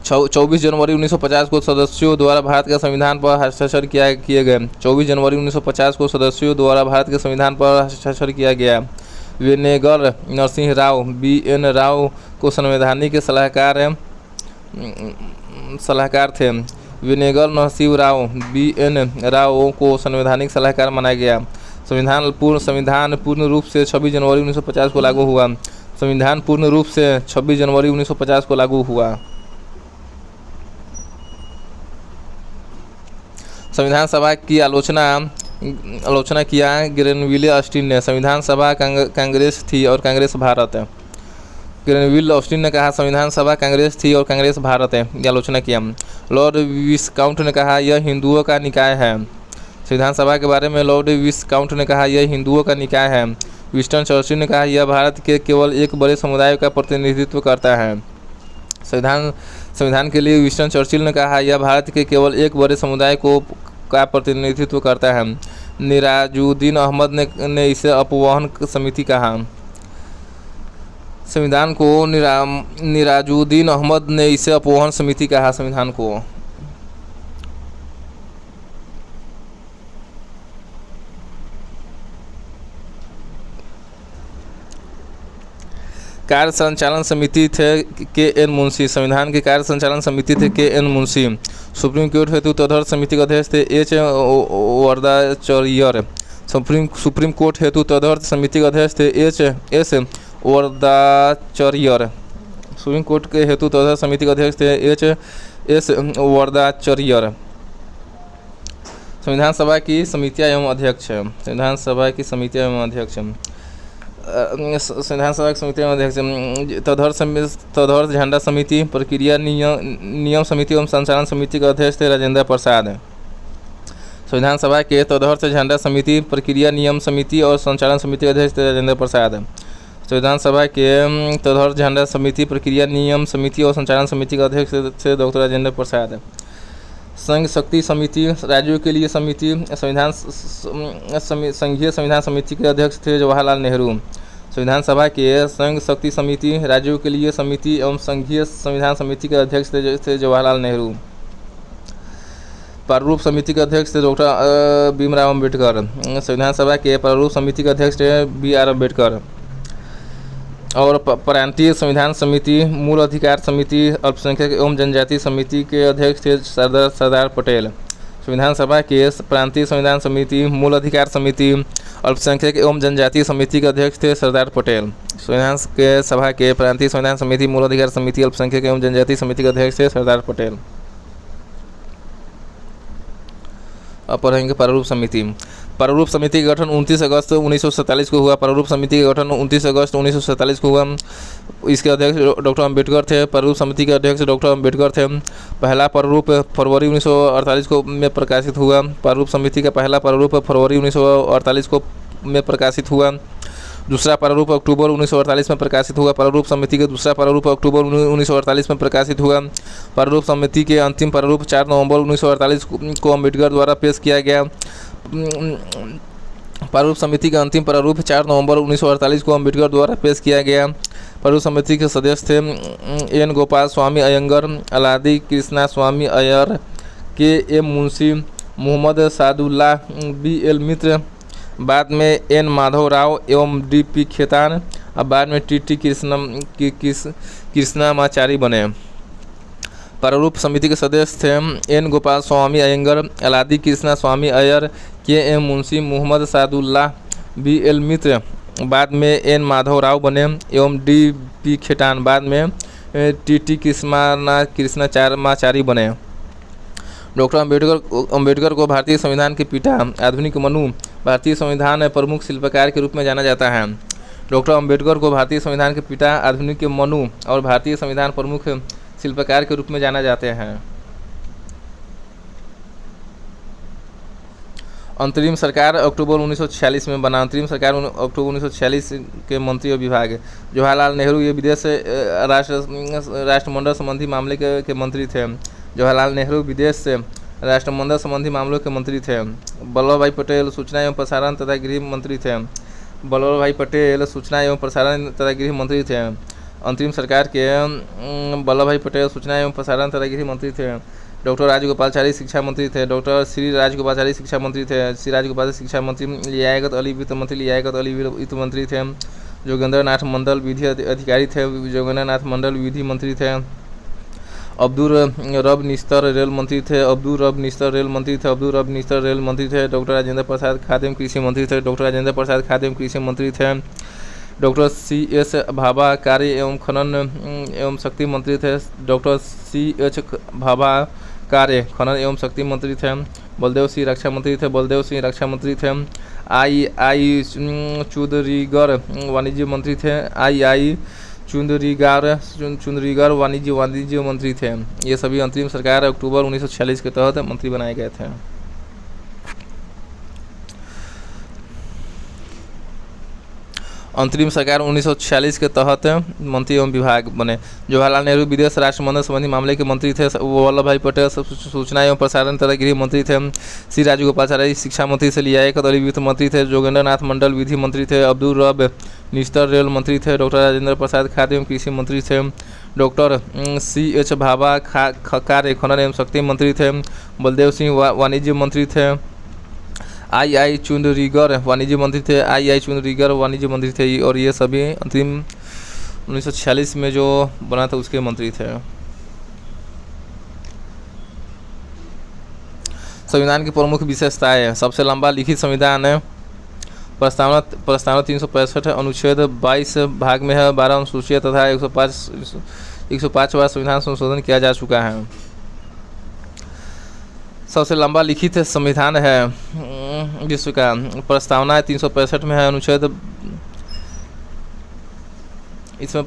24 जनवरी 1950 को सदस्यों द्वारा भारत के संविधान पर हस्ताक्षर किए गए। 24 जनवरी 1950 को सदस्यों द्वारा भारत के संविधान पर हस्ताक्षर किया गया। वेनेगर नरसिंह राव BN राव को संवैधानिक सलाहकार थे। वेनेगर नरसिंह राव BN राव को संवैधानिक सलाहकार माना गया। संविधान पूर्ण रूप से 26 जनवरी 1950 को लागू हुआ। संविधान पूर्ण रूप से 26 जनवरी 1950 को लागू हुआ। संविधान सभा की आलोचना किया ग्रेनविले ऑस्टिन ने। संविधान सभा कांग्रेस थी और कांग्रेस भारत है। ग्रेनविले ऑस्टिन ने कहा संविधान सभा कांग्रेस थी और कांग्रेस भारत है। ये आलोचना किया। लॉर्ड विस्काउंट ने कहा यह हिंदुओं का निकाय है। संविधान सभा के बारे में लॉर्ड विस्काउंट ने कहा यह हिंदुओं का निकाय है। विंस्टन चर्चिल ने कहा यह भारत के केवल एक बड़े समुदाय का प्रतिनिधित्व करता है। संविधान के लिए विंस्टन चर्चिल ने कहा यह भारत के केवल एक बड़े समुदाय का प्रतिनिधित्व करता है। निराजुद्दीन अहमद ने इसे अपवहन समिति कहा। संविधान को निराजुद्दीन अहमद ने इसे अपहरण समिति कहा। संविधान को कार्य संचालन समिति थे के एन मुंशी। संविधान की कार्य संचालन समिति थे के एन मुंशी। सुप्रीम कोर्ट हेतु तदर्थ समिति के अध्यक्ष थे एच वरदाचार्यर। सुप्रीम कोर्ट हेतु तदर्थ समिति के अध्यक्ष थे एस वरदाचार्यर। सुप्रीम कोर्ट के हेतु तदर्थ समिति के अध्यक्ष थे एस वरदाचार्यर। संविधान सभा की समितियां एवं अध्यक्ष। संविधान सभा की समितियां एवं अध्यक्ष। संविधान सभा की समिति एवं अध्यक्ष तदर्थ झंडा समिति, प्रक्रिया नियम समिति एवं संचालन समिति के अध्यक्ष थे राजेंद्र प्रसाद। संविधान सभा के तदर्थ झंडा समिति, प्रक्रिया नियम समिति और संचालन समिति के अध्यक्ष थे राजेंद्र प्रसाद। संविधान सभा के तदर्थ झंडा समिति, प्रक्रिया नियम समिति और संचालन समिति के अध्यक्ष थे डॉक्टर राजेंद्र प्रसाद। संघ शक्ति समिति, राज्यों के लिए समिति, संघीय संविधान समिति के अध्यक्ष थे जवाहरलाल नेहरू। संविधान सभा के संघ शक्ति समिति, राज्यों के लिए समिति एवं संघीय संविधान समिति के अध्यक्ष थे जवाहरलाल नेहरू। प्रारूप समिति के अध्यक्ष थे डॉक्टर भीमराव अम्बेडकर। संविधान सभा के प्रारूप समिति के अध्यक्ष थे BR अम्बेडकर। और प्रांतीय संविधान समिति, मूल अधिकार समिति, अल्पसंख्यक एवं जनजाति समिति के अध्यक्ष थे सरदार पटेल। संविधान सभा के प्रांतीय संविधान समिति, मूल अधिकार समिति, अल्पसंख्यक एवं जनजाति समिति के अध्यक्ष थे सरदार पटेल। संविधान के सभा के प्रांतीय संविधान समिति, मूल अधिकार समिति, अल्पसंख्यक एवं जनजाति समिति के अध्यक्ष थे सरदार पटेल। अब पढ़ेंगे प्रारूप समिति। प्रारूप समिति का गठन 29 अगस्त 1947 को हुआ। प्रारूप समिति का गठन 29 अगस्त 1947 को हुआ। इसके अध्यक्ष डॉक्टर अम्बेडकर थे। प्रारूप समिति के अध्यक्ष डॉक्टर अम्बेडकर थे। पहला प्रारूप फरवरी 1948 को में प्रकाशित हुआ। प्रारूप समिति का पहला प्रारूप फरवरी 1948 को में प्रकाशित हुआ। दूसरा प्रारूप अक्टूबर 1948 में प्रकाशित हुआ। प्रारूप समिति के दूसरा प्रारूप अक्टूबर 1948 में प्रकाशित हुआ। प्रारूप समिति के अंतिम प्रारूप 4 नवंबर 1948 को अम्बेडकर द्वारा पेश किया गया। प्रारूप समिति का अंतिम प्रारूप 4 नवंबर 1948 को अम्बेडकर द्वारा पेश किया गया। प्रारूप समिति के सदस्य थे एन गोपाल स्वामी अयंगर, अलादी कृष्णा स्वामी अय्यर, के एम मुंशी, मोहम्मद सादुल्लाह, BL मित्र, बाद में N माधव राव एवं DP खेतान, अब बाद में TT कृष्णामाचारी बने। प्रारूप समिति के सदस्य थे N गोपाल स्वामी अयंगर, अलादी कृष्णा स्वामी अय्यर, के एम मुंशी, मोहम्मद सादुल्लाह, BL मित्र, बाद में N माधव राव बने एवं DP खेतान, बाद में TT कृष्णामाचारी बने। डॉक्टर अम्बेडकर को भारतीय संविधान के पिता, आधुनिक मनु, भारतीय संविधान प्रमुख शिल्पकार के रूप में जाना जाता है। डॉक्टर अम्बेडकर को भारतीय संविधान के पिता, आधुनिक मनु और भारतीय संविधान प्रमुख शिल्पकार के रूप में जाना जाते हैं। अंतरिम सरकार अक्टूबर 1946 में बना। अंतरिम सरकार अक्टूबर 1946 के मंत्री विभाग। जवाहरलाल नेहरू ये विदेश राष्ट्रमंडल संबंधी मामले के मंत्री थे। जवाहरलाल नेहरू विदेश से राष्ट्रमंडल संबंधी मामलों के मंत्री थे। वल्लभ भाई पटेल सूचना एवं प्रसारण तथा गृह मंत्री थे। वल्लभ भाई पटेल सूचना एवं प्रसारण तथा गृह मंत्री थे। अंतरिम सरकार के वल्लभ भाई पटेल सूचना एवं प्रसारण तथा गृह मंत्री थे। डॉक्टर राजगोपालाचारी शिक्षा मंत्री थे। डॉक्टर श्री राजगोपालाचारी शिक्षा मंत्री थे। श्री राजगोपाल शिक्षा मंत्री। लियाकत अली वित्त मंत्री। लियाकत अली वित्त मंत्री थे। जोगेंद्र नाथ मंडल विधि अधिकारी थे। जोगेंद्र नाथ मंडल विधि मंत्री थे। अब्दुल रब निस्तर रेल मंत्री थे। अब्दुल रब निस्तर रेल मंत्री थे। अब्दुल रब निस्तर रेल मंत्री थे। डॉक्टर राजेंद्र प्रसाद खाद्य एवं कृषि मंत्री थे। डॉक्टर राजेंद्र प्रसाद खाद्य एवं कृषि मंत्री थे। डॉक्टर CS भाभा कार्य एवं खनन एवं शक्ति मंत्री थे। डॉक्टर CH भाभा कार्य खनन एवं शक्ति मंत्री थे। बलदेव सिंह रक्षा मंत्री थे। बलदेव सिंह रक्षा मंत्री थे। I चौधरीगर वाणिज्य मंत्री थे। I चुंदरीगर वाणिज्य मंत्री थे। ये सभी अंतरिम सरकार अक्टूबर 1946 के तहत मंत्री बनाए गए थे। अंतरिम सरकार 1946 के तहत मंत्री एवं विभाग बने। जवाहरलाल नेहरू विदेश राष्ट्र मंडल संबंधी मामले के मंत्री थे। वल्लभ भाई पटेल सूचना एवं प्रसारण तथा गृह मंत्री थे। सी राजगोपालाचारी शिक्षा मंत्री से लिया एक दलीय वित्त मंत्री थे। जोगेंद्र नाथ मंडल विधि मंत्री थे। अब्दुल रब निस्तर रेल मंत्री थे। डॉक्टर राजेंद्र प्रसाद खाद्य एवं कृषि मंत्री थे। डॉक्टर CH भाभा कार्य खनन एवं शक्ति मंत्री थे। बलदेव सिंह वाणिज्य मंत्री थे। आई चुनरीगर वाणिज्य मंत्री थे। आई चुनरीगर वाणिज्य मंत्री थे। और ये सभी अंतिम 1946 में जो बना था उसके मंत्री थे। संविधान की प्रमुख विशेषताएं। सबसे लंबा लिखित संविधान है। प्रस्तावना 365 अनुच्छेद 22 भाग में है। 12 अनुसूचियां तथा 105 बार संविधान संशोधन किया जा चुका है। सबसे लंबा लिखित संविधान है विश्व का। प्रस्तावना 365 में है। अनुच्छेद इसमें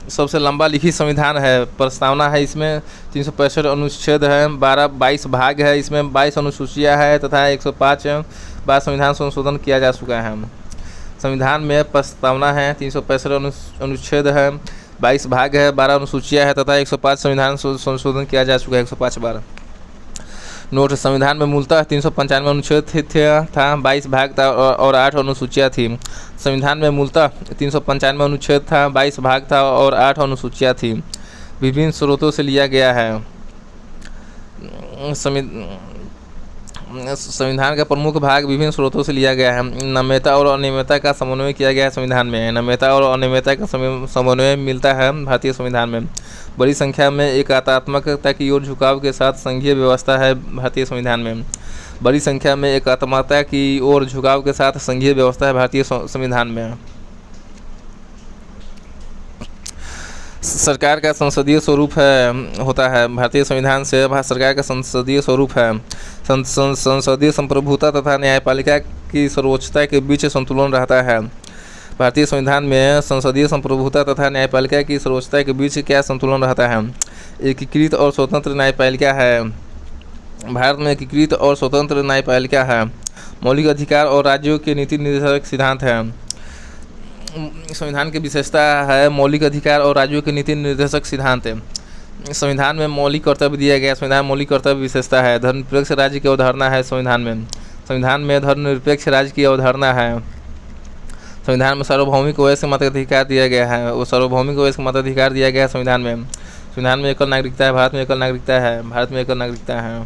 सबसे लंबा लिखित संविधान है। प्रस्तावना है इसमें 365 अनुच्छेद है। 22 भाग है। इसमें 22 अनुसूचियां है तथा 105 बार संविधान संशोधन किया जा चुका है। संविधान में प्रस्तावना है 365 अनुच्छेद है। 22 भाग है। 12 अनुसूचियां है तथा 105 संविधान संशोधन किया जा चुका है 105 बार। नोट। संविधान में मूलतः 395 अनुच्छेद था। 22 भाग था और 8 अनुसूचियां थी। संविधान में मूलतः 395 अनुच्छेद था। 22 भाग था और 8 अनुसूचियां थी। विभिन्न स्रोतों से लिया गया है। संविधान का प्रमुख भाग विभिन्न स्रोतों से लिया गया है। नम्यता और अनियमितता का समन्वय किया गया है संविधान में। नम्यता और अनियमितता का समन्वय मिलता है भारतीय संविधान में। बड़ी संख्या में एकात्मकता की ओर झुकाव के साथ संघीय व्यवस्था है भारतीय संविधान में। बड़ी संख्या में एकात्मकता की ओर झुकाव के साथ संघीय व्यवस्था है भारतीय संविधान में। सरकार का संसदीय स्वरूप होता है। भारतीय संविधान से सरकार का संसदीय स्वरूप है। संसदीय संप्रभुता तथा न्यायपालिका की सर्वोच्चता के बीच संतुलन रहता है। भारतीय संविधान में संसदीय संप्रभुता तथा न्यायपालिका की सर्वोच्चता के बीच क्या संतुलन रहता है। एकीकृत और स्वतंत्र न्यायपालिका है। भारत में एकीकृत और स्वतंत्र न्यायपालिका है। मौलिक अधिकार और राज्यों के नीति निर्देशक सिद्धांत है। संविधान की विशेषता है मौलिक अधिकार और राज्यों के नीति निर्देशक सिद्धांत है। संविधान में मौलिक कर्तव्य दिया गया। संविधान मौलिक कर्तव्य विशेषता है। धर्मनिरपेक्ष राज्य की अवधारणा है संविधान में। संविधान में धर्मनिरपेक्ष राज्य की अवधारणा है। संविधान में सार्वभौमिक वयस्क मताधिकार दिया गया है। वो सार्वभौमिक वयस्क मताधिकार दिया गया है संविधान में। संविधान में एकल नागरिकता है। भारत में एकल नागरिकता है। भारत में एकल नागरिकता है।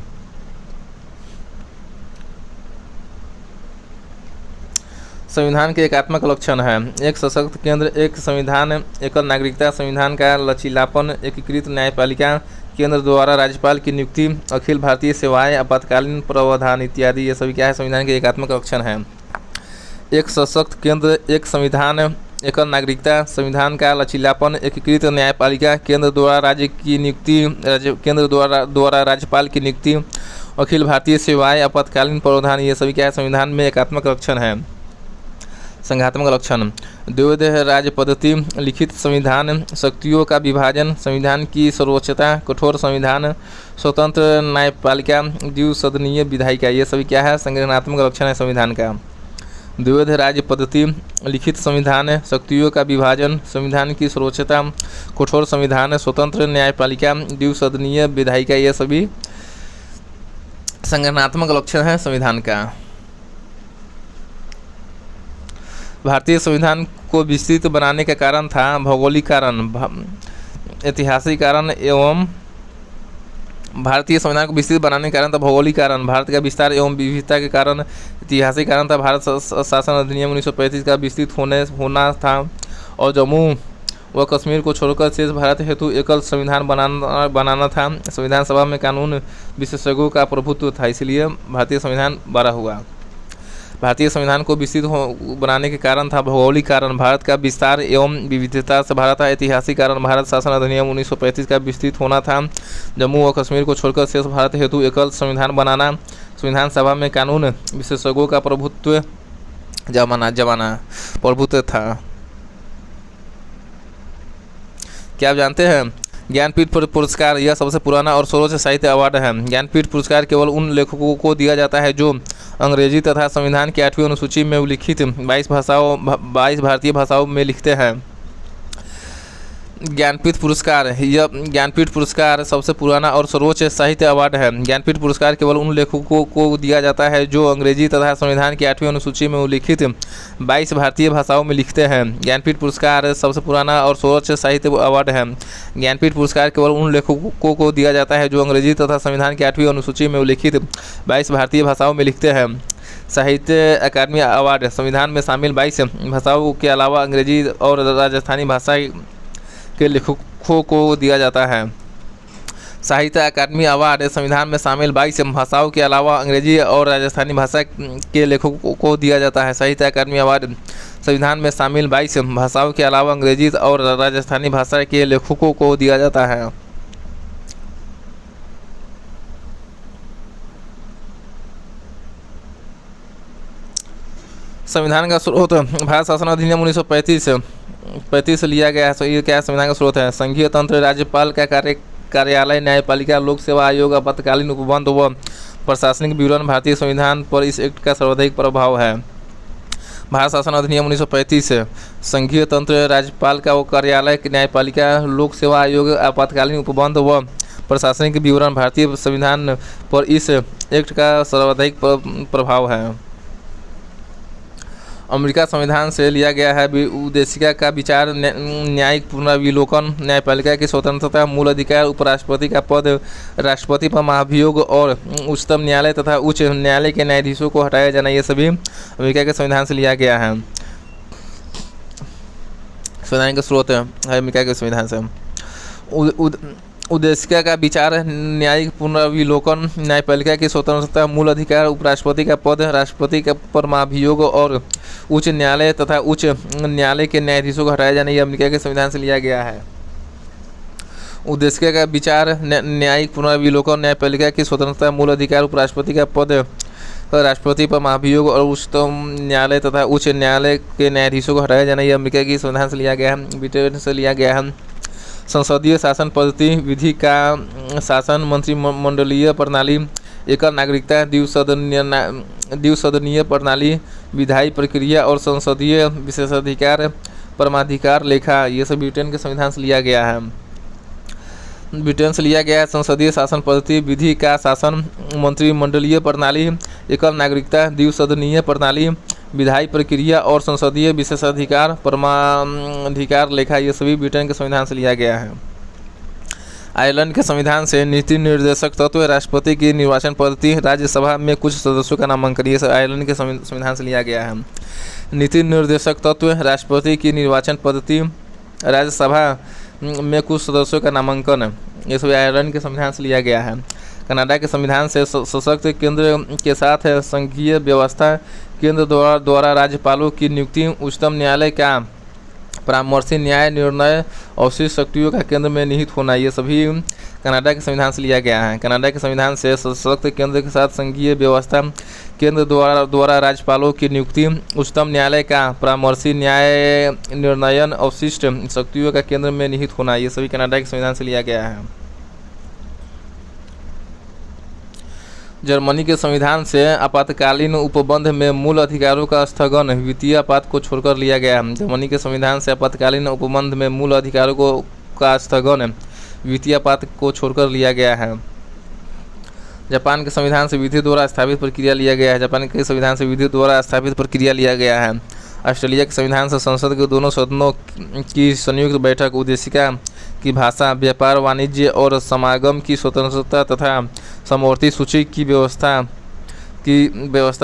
संविधान के एकात्मक लक्षण है। एक सशक्त केंद्र, एक संविधान, एकल नागरिकता, संविधान का लचीलापन, एकीकृत न्यायपालिका, केंद्र द्वारा राज्यपाल की नियुक्ति, अखिल भारतीय सेवाएं, आपातकालीन प्रावधान इत्यादि। ये सभी क्या है संविधान के एकात्मक लक्षण है। एक सशक्त केंद्र, एक संविधान, एकल नागरिकता, संविधान का लचीलापन, एकीकृत न्यायपालिका, केंद्र द्वारा राज्य की नियुक्ति, केंद्र द्वारा राज्यपाल की नियुक्ति, अखिल भारतीय सेवाएं, आपातकालीन प्रावधान। ये सभी क्या है संविधान में एकात्मक लक्षण है। संघात्मक लक्षण। द्वैध राज्य पद्धति, लिखित संविधान, शक्तियों का विभाजन, संविधान की सर्वोच्चता, कठोर संविधान, स्वतंत्र न्यायपालिका, द्विसदनीय विधायिका। ये सभी क्या है संगठनात्मक लक्षण है संविधान का। द्वैध राज्य पद्धति, लिखित संविधान, शक्तियों का विभाजन, संविधान की सर्वोच्चता, कठोर संविधान, स्वतंत्र न्यायपालिका, द्विसदनीय विधायिका। ये सभी संगठनात्मक लक्षण है संविधान का। भारतीय संविधान को विस्तृत बनाने का कारण था भौगोलिक कारण, ऐतिहासिक कारण एवं भारतीय संविधान को विस्तृत बनाने के कारण था भौगोलिक कारण, भारत का विस्तार एवं विविधता के कारण, ऐतिहासिक कारण था भारत शासन अधिनियम 1935 का विस्तृत होना था और जम्मू व कश्मीर को छोड़कर शेष भारत हेतु एकल संविधान बनाना था। संविधान सभा में कानून विशेषज्ञों का प्रभुत्व था, इसलिए भारतीय संविधान बड़ा हुआ। भारतीय संविधान को विस्तृत बनाने के कारण था भौगोलिक कारण, भारत का विस्तार एवं विविधता से भरा था। ऐतिहासिक कारण, भारत शासन अधिनियम 1935 का विस्तृत होना था। जम्मू व कश्मीर को छोड़कर शेष भारत हेतु एकल संविधान बनाना। संविधान सभा में कानून विशेषज्ञों का प्रभुत्व प्रभुत्व था। क्या आप जानते हैं ज्ञानपीठ पुरस्कार यह सबसे पुराना और सर्वोच्च साहित्य अवार्ड है। ज्ञानपीठ पुरस्कार केवल उन लेखकों को दिया जाता है जो अंग्रेजी तथा संविधान की 8वीं अनुसूची में उल्लिखित 22 भारतीय भाषाओं में लिखते हैं। ज्ञानपीठ पुरस्कार सबसे पुराना और सर्वोच्च साहित्य अवार्ड है। ज्ञानपीठ पुरस्कार केवल उन लेखकों को दिया जाता है जो अंग्रेजी तथा संविधान की 8वीं अनुसूची में उल्लिखित 22 भारतीय भाषाओं में लिखते हैं। ज्ञानपीठ पुरस्कार सबसे पुराना और सर्वोच्च साहित्य अवार्ड है। ज्ञानपीठ पुरस्कार केवल उन लेखकों को दिया जाता है जो अंग्रेजी तथा संविधान की 8वीं अनुसूची में उल्लिखित 22 भारतीय भाषाओं में लिखते हैं। साहित्य अकादमी अवार्ड संविधान में शामिल 22 भाषाओं के अलावा अंग्रेजी और राजस्थानी भाषा के लेखकों को दिया जाता है। साहित्य अकादमी अवार्ड संविधान में शामिल 22 भाषाओं के अलावा अंग्रेजी और राजस्थानी भाषा के लेखकों को दिया जाता है। साहित्य अकादमी अवार्ड संविधान में शामिल 22 भाषाओं के अलावा अंग्रेजी और राजस्थानी भाषा के लेखकों को दिया जाता है। संविधान का स्रोत भारत शासन अधिनियम 1935 से लिया गया है। तो ये क्या संविधान का स्रोत है? संघीय तंत्र, राज्यपाल का कार्यालय, न्यायपालिका, लोक सेवा आयोग, आपातकालीन उपबंध व प्रशासनिक विवरण। भारतीय संविधान पर इस एक्ट का सर्वाधिक प्रभाव है। भारत शासन अधिनियम 1935 से संघीय तंत्र, राज्यपाल का कार्यालय, न्यायपालिका, लोक सेवा आयोग, आपातकालीन उपबंध व प्रशासनिक विवरण। भारतीय संविधान पर इस एक्ट का सर्वाधिक प्रभाव है। अमेरिका संविधान से लिया गया है। उद्देशिका का विचार, न्यायिक पुनर्विलोकन, न्यायपालिका की स्वतंत्रता, मूल अधिकार, उपराष्ट्रपति का पद, राष्ट्रपति पर महाभियोग और उच्चतम न्यायालय तथा उच्च न्यायालय के न्यायाधीशों को हटाया जाना, ये सभी अमेरिका के संविधान से लिया गया है। संविधान का स्रोत है अमेरिका के संविधान से। उद्देशिका का विचार, न्यायिक पुनर्विलोकन, न्यायपालिका की स्वतंत्रता, मूल अधिकार, उपराष्ट्रपति का पद, राष्ट्रपति का पर महाभियोग और उच्च न्यायालय तथा उच्च न्यायालय के न्यायाधीशों को हटाया जाना, यह अमेरिका के संविधान से लिया गया है। उद्देशिका का विचार, न्यायिक पुनर्विलोकन, न्यायपालिका की स्वतंत्रता, मूल अधिकार, उपराष्ट्रपति का पद, राष्ट्रपति पर महाभियोग और उच्चतम न्यायालय तथा उच्च न्यायालय के न्यायाधीशों को हटाया जाना, यह अमेरिका की संविधान से लिया गया है। ब्रिटेन से लिया गया है। संसदीय शासन पद्धति, विधि का शासन, मंत्रिमंडलीय प्रणाली, एकल नागरिकता, द्विसदनीय प्रणाली, विधायी प्रक्रिया और संसदीय विशेषाधिकार, परमाधिकार, लेखा, ये सब ब्रिटेन के संविधान से लिया गया है। ब्रिटेन से लिया गया है। संसदीय शासन पद्धति, विधि का शासन, मंत्रिमंडलीय प्रणाली, एकल नागरिकता, द्विसदनीय प्रणाली, विधायी प्रक्रिया और संसदीय विशेषाधिकार, परमाधिकार, लेखा, ये सभी ब्रिटेन के संविधान से लिया गया है। आयरलैंड के संविधान से नीति निर्देशक तत्व, राष्ट्रपति की निर्वाचन पद्धति, राज्यसभा में कुछ सदस्यों का नामांकन, ये सब आयरलैंड के संविधान से लिया गया है। नीति निर्देशक तत्व, राष्ट्रपति की निर्वाचन पद्धति, राज्यसभा में कुछ सदस्यों का नामांकन, ये सब आयरलैंड के संविधान से लिया गया है। कनाडा के संविधान से सशक्त केंद्र के साथ संघीय व्यवस्था, केंद्र द्वारा राज्यपालों की नियुक्ति, उच्चतम न्यायालय का परामर्शी न्याय निर्णय, अवशिष्ट शक्तियों का केंद्र में निहित होना, ये सभी कनाडा के संविधान से लिया गया है। कनाडा के संविधान से सशक्त केंद्र के साथ संघीय व्यवस्था, केंद्र द्वारा राज्यपालों की नियुक्ति, उच्चतम न्यायालय का परामर्शी न्याय निर्णयन, अवशिष्ट शक्तियों का केंद्र में निहित होना, ये सभी कनाडा के संविधान से लिया गया है। जर्मनी के संविधान से आपातकालीन उपबंध में मूल अधिकारों का स्थगन वित्तीय आपात को छोड़कर लिया गया है। जर्मनी के संविधान से आपातकालीन उपबंध में मूल अधिकारों का स्थगन वित्तीय आपात को छोड़कर लिया गया है। जापान के संविधान से विधि द्वारा स्थापित प्रक्रिया लिया गया है। जापान के संविधान से विधि द्वारा स्थापित प्रक्रिया लिया गया है। ऑस्ट्रेलिया के संविधान से संसद के दोनों सदनों की संयुक्त बैठक, उद्देशिका की भाषा, व्यापार, वाणिज्य और समागम की स्वतंत्रता तथा समवर्ती सूची की व्यवस्था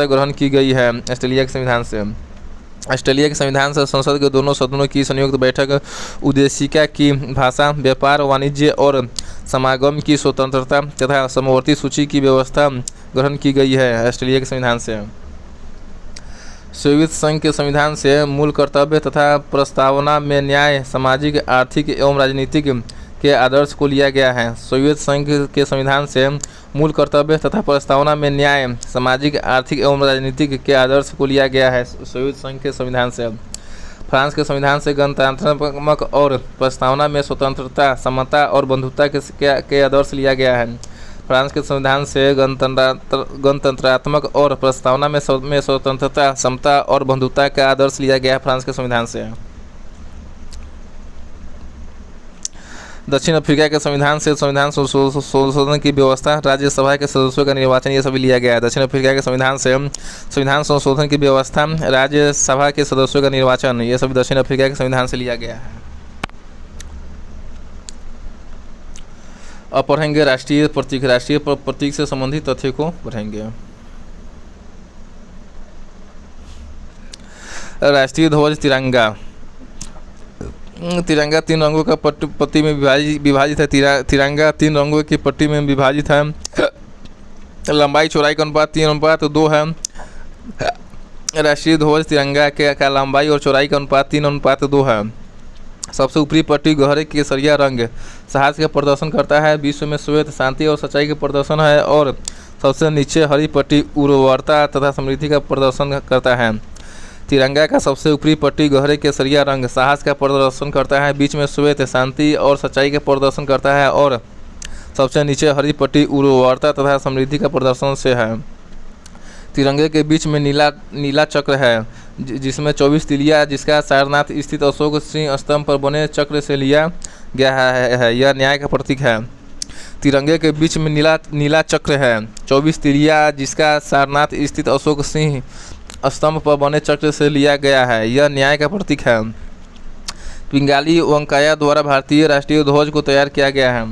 ग्रहण की गई है। ऑस्ट्रेलिया के संविधान से ऑस्ट्रेलिया के संविधान से संसद के दोनों सदनों की संयुक्त बैठक, उद्देशिका की भाषा, व्यापार, वाणिज्य और समागम की स्वतंत्रता तथा समवर्ती सूची की व्यवस्था ग्रहण की गई है। ऑस्ट्रेलिया के संविधान से सोवियत संघ के संविधान से मूल कर्तव्य तथा प्रस्तावना में न्याय, सामाजिक, आर्थिक एवं राजनीतिक के आदर्श को लिया गया है। सोवियत संघ के संविधान से मूल कर्तव्य तथा प्रस्तावना में न्याय, सामाजिक, आर्थिक एवं राजनीतिक के आदर्श को लिया गया है। सोवियत संघ के संविधान से फ्रांस के संविधान से गणतंत्रात्मक और प्रस्तावना में स्वतंत्रता, समता और बंधुता के आदर्श लिया गया है। फ्रांस के संविधान से गणतंत्रात्मक और प्रस्तावना में स्वतंत्रता, समता और बंधुता का आदर्श लिया गया है फ्रांस के संविधान से। दक्षिण अफ्रीका के संविधान से संविधान संशोधन की व्यवस्था, राज्यसभा के सदस्यों का निर्वाचन, ये सभी लिया गया है। दक्षिण अफ्रीका के संविधान से संविधान संशोधन की व्यवस्था, राज्यसभा के सदस्यों का निर्वाचन, ये सभी दक्षिण अफ्रीका के संविधान से लिया गया है। अब पढ़ेंगे राष्ट्रीय प्रतीक। राष्ट्रीय प्रतीक से संबंधित तथ्य को पढ़ेंगे। राष्ट्रीय ध्वज तिरंगा। तिरंगा 3 रंगों का पट्टी में विभाजित है। तिरंगा 3 रंगों की पट्टी में विभाजित है। लंबाई चौड़ाई का अनुपात 3:2 है। राष्ट्रीय ध्वज तिरंगा का लंबाई और चौड़ाई का अनुपात 3:2 है। सबसे ऊपरी पट्टी गहरे केसरिया रंग साहस का प्रदर्शन करता है। विश्व में श्वेत शांति और सच्चाई का प्रदर्शन है। और सबसे नीचे हरी पट्टी उर्वरता तथा समृद्धि का प्रदर्शन करता है। तिरंगा का सबसे ऊपरी पट्टी गहरे केसरिया रंग साहस का प्रदर्शन करता है। बीच में श्वेत शांति और सच्चाई का प्रदर्शन करता है। और सबसे नीचे हरी पट्टी उर्वरता तथा समृद्धि का प्रदर्शन से है। तिरंगे के बीच में नीला चक्र है जिसमें 24 तिलिया, जिसका सारनाथ स्थित अशोक सिंह स्तंभ पर बने चक्र से लिया गया है। यह न्याय का प्रतीक है। तिरंगे के बीच में नीला चक्र है 24 तिलिया, जिसका सारनाथ स्थित अशोक सिंह स्तंभ पर बने चक्र से लिया गया है। यह न्याय का प्रतीक है। पिंगाली वेंकैया द्वारा भारतीय राष्ट्रीय ध्वज को तैयार किया गया है।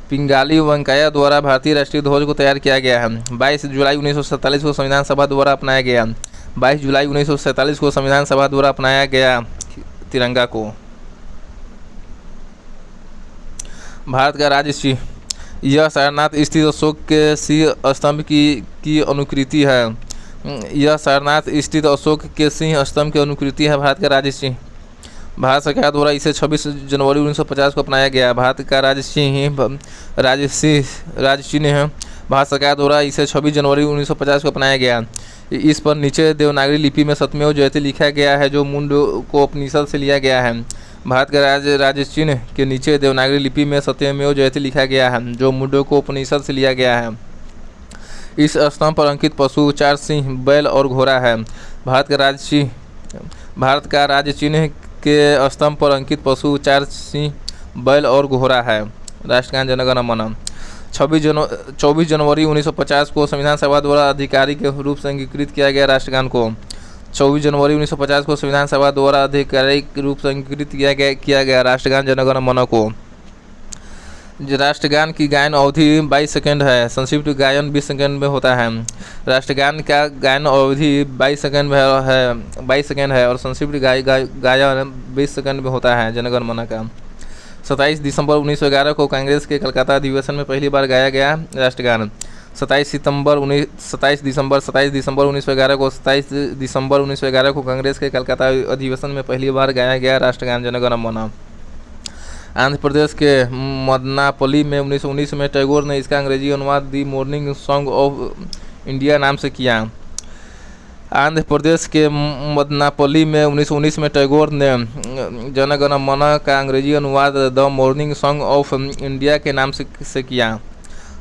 पिंगाली वेंकैया द्वारा भारतीय राष्ट्रीय ध्वज को तैयार किया गया है। 22 जुलाई 1947 को संविधान सभा द्वारा अपनाया गया। 22 जुलाई 1947 को संविधान सभा द्वारा अपनाया गया तिरंगा को। भारत का राज्य सिंह। यह सारनाथ स्थित अशोक के सिंह स्तंभ की अनुकृति है। यह सारनाथ स्थित अशोक के सिंह स्तंभ की अनुकृति है। भारत का राज्य सिंह। भारत सरकार द्वारा इसे 26 जनवरी 1950 को अपनाया गया। भारत का राज्य चिन्ह है। भारत सरकार द्वारा इसे 26 जनवरी 1950 को अपनाया गया। इस पर नीचे देवनागरी लिपि में सत्यमेव जयते लिखा गया है, जो मुंडको उपनिषद से लिया गया है। भारत का राज्य चिन्ह के नीचे देवनागरी लिपि में सत्यमेव जयते लिखा गया है, जो मुंडको उपनिषद से लिया गया है। इस स्तंभ पर अंकित पशु 4 सिंह, बैल और घोड़ा है। भारत का राज्य चिन्ह के स्तंभ पर अंकित पशु 4 सिंह, बैल और घोड़ा है। राष्ट्रगान जन गण मन। 24 जनवरी 1950 को संविधान सभा द्वारा आधिकारिक रूप से अंगीकृत किया गया राष्ट्रगान को। 24 जनवरी 1950 को संविधान सभा द्वारा आधिकारिक रूप से अंगीकृत किया गया राष्ट्रगान जन गण मन को। राष्ट्रगान की गायन अवधि 22 सेकंड है। संक्षिप्त गायन 20 सेकंड में होता है। राष्ट्रगान का गायन अवधि 22 सेकंड है और संक्षिप्त गायन 20 सेकंड में होता है जनगण मन का। 27 दिसंबर 1911 को कांग्रेस के कलकत्ता अधिवेशन में पहली बार गाया गया राष्ट्रगान। 27 दिसंबर 1911 को कांग्रेस के कलकत्ता अधिवेशन में पहली बार गाया गया राष्ट्रगान जनगण मन। आंध्र प्रदेश के मदनापल्ली में 1919 में टैगोर ने इसका अंग्रेजी अनुवाद दी मॉर्निंग सॉन्ग ऑफ इंडिया नाम से किया। आंध्र प्रदेश के मदनापल्ली में 1919 में टैगोर ने जन गण मन का अंग्रेजी अनुवाद the morning song of India के नाम से किया।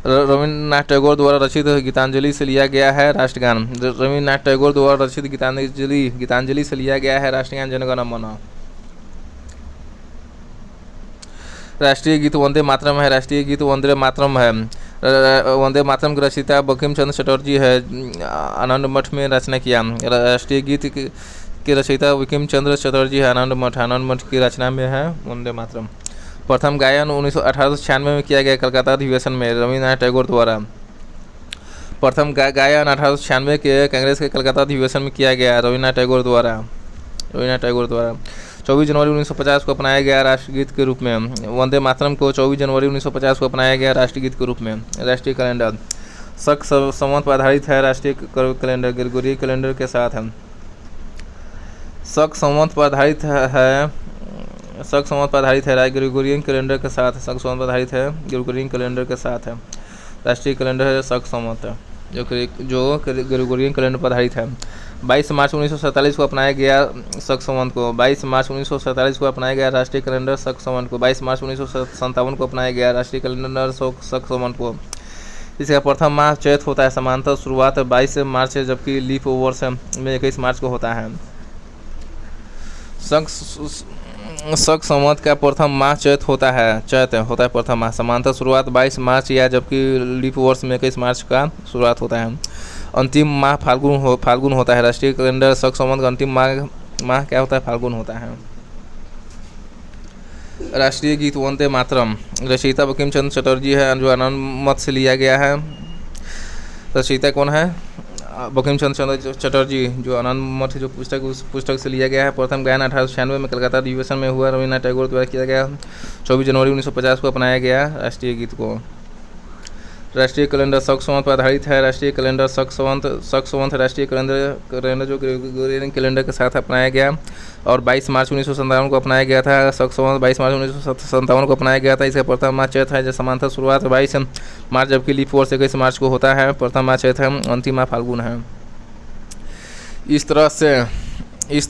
रविन्द्रनाथ टैगोर द्वारा रचित गीतांजलि से लिया गया है राष्ट्रगान। रविन्द्रनाथ टैगोर द्वारा रचित गीतांजलि से लिया गया है राष्ट्रगान जन गण मन। राष्ट्रीय गीत वंदे मातरम है। राष्ट्रीय गीत वंदे मातरम है। वंदे मातरम की रचयिता बंकिम चंद्र चटर्जी है, आनंद मठ में रचना किया। राष्ट्रीय गीत के रचयिता बंकिम चंद्र चटर्जी है, आनंद मठ की रचना में है वंदे मातरम। प्रथम गायन 1896 में किया गया कलकत्ता अधिवेशन में रविन्द्रनाथ टैगोर द्वारा। प्रथम गायन 1896 के कांग्रेस के कलकत्ता अधिवेशन में किया गया रविन्द्रनाथ टैगोर द्वारा। 24 जनवरी 1950 को अपनाया गया राष्ट्रगीत के रूप में। वंदे मातरम को 24 जनवरी 1950 को अपनाया गया राष्ट्रगीत के रूप में। राष्ट्रीय कैलेंडर शक संवत पर आधारित है। राष्ट्रीय कैलेंडर ग्रेगोरियन कैलेंडर के साथ है। शक संवत पर आधारित है। ग्रेगोरियन कैलेंडर के साथ शक संवत पर आधारित है। ग्रेगोरियन कैलेंडर के साथ है। राष्ट्रीय कैलेंडर है शक संवत जो ग्रेगोरियन कैलेंडर पर आधारित है। 22 मार्च 1947 को अपनाया गया शक संवत को। 22 मार्च 1947 को अपनाया गया राष्ट्रीय कैलेंडर शक संवत को। 22 मार्च 1957 को अपनाया गया राष्ट्रीय कैलेंडर शक संवत को। इसका प्रथम माह चैत होता है। समांतर शुरुआत 22 मार्च है, जबकि लीप वर्ष में 21 मार्च को होता है। शक संवत का प्रथम माह चैत होता है प्रथम माह। समांतर शुरुआत 22 मार्च या जबकि लीप वर्ष में 21 मार्च का शुरुआत होता है। अंतिम माह फाल्गुन होता है। राष्ट्रीय कैलेंडर शक संवत का अंतिम माह क्या होता है? फाल्गुन होता है। राष्ट्रीय गीत वंदे मातरम रचयिता बंकिम चंद्र चटर्जी है, जो आनंद मठ से लिया गया है। रचयिता कौन है? बंकिम चंद्र चटर्जी, जो आनंद मठ जो पुस्तक से लिया गया है। प्रथम गायन 1896 में कलकत्ता अधिवेशन में हुआ। रविन्द्रनाथ टैगोर द्वारा किया गया। 24 जनवरी 1950 को अपनाया गया राष्ट्रीय गीत को। राष्ट्रीय कैलेंडर शक संवत पर आधारित है। राष्ट्रीय कैलेंडर शक संवत राष्ट्रीय कैलेंडर जो ग्रेगोरियन कैलेंडर के साथ अपनाया गया और 22 मार्च 1957 को अपनाया गया था। शक संवत 22 मार्च 1957 को अपनाया गया था। इसका प्रथम माह चैत है, जो समांतर शुरुआत 22 मार्च जबकि लीप वर्ष 21 मार्च को होता है। प्रथम माह चैत है, अंतिम माह फाल्गुन है। इस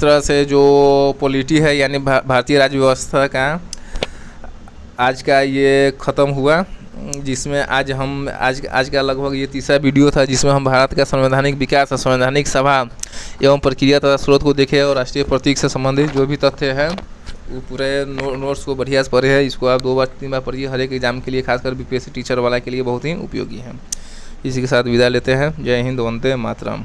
तरह से जो पॉलिटी है यानी भारतीय राज्य व्यवस्था का आज का ये ख़त्म हुआ, जिसमें आज का लगभग ये तीसरा वीडियो था, जिसमें हम भारत का संवैधानिक विकास, संवैधानिक सभा एवं प्रक्रिया तथा स्रोत को देखे और राष्ट्रीय प्रतीक से संबंधित जो भी तथ्य है वो पूरे नोट्स को बढ़िया से पढ़े है। इसको आप 2 बार 3 बार पढ़िए, हर एक एग्जाम के लिए, खासकर बीपीएससी टीचर वाला के लिए बहुत ही उपयोगी है। इसी के साथ विदा लेते हैं। जय हिंद, वंदे मातरम।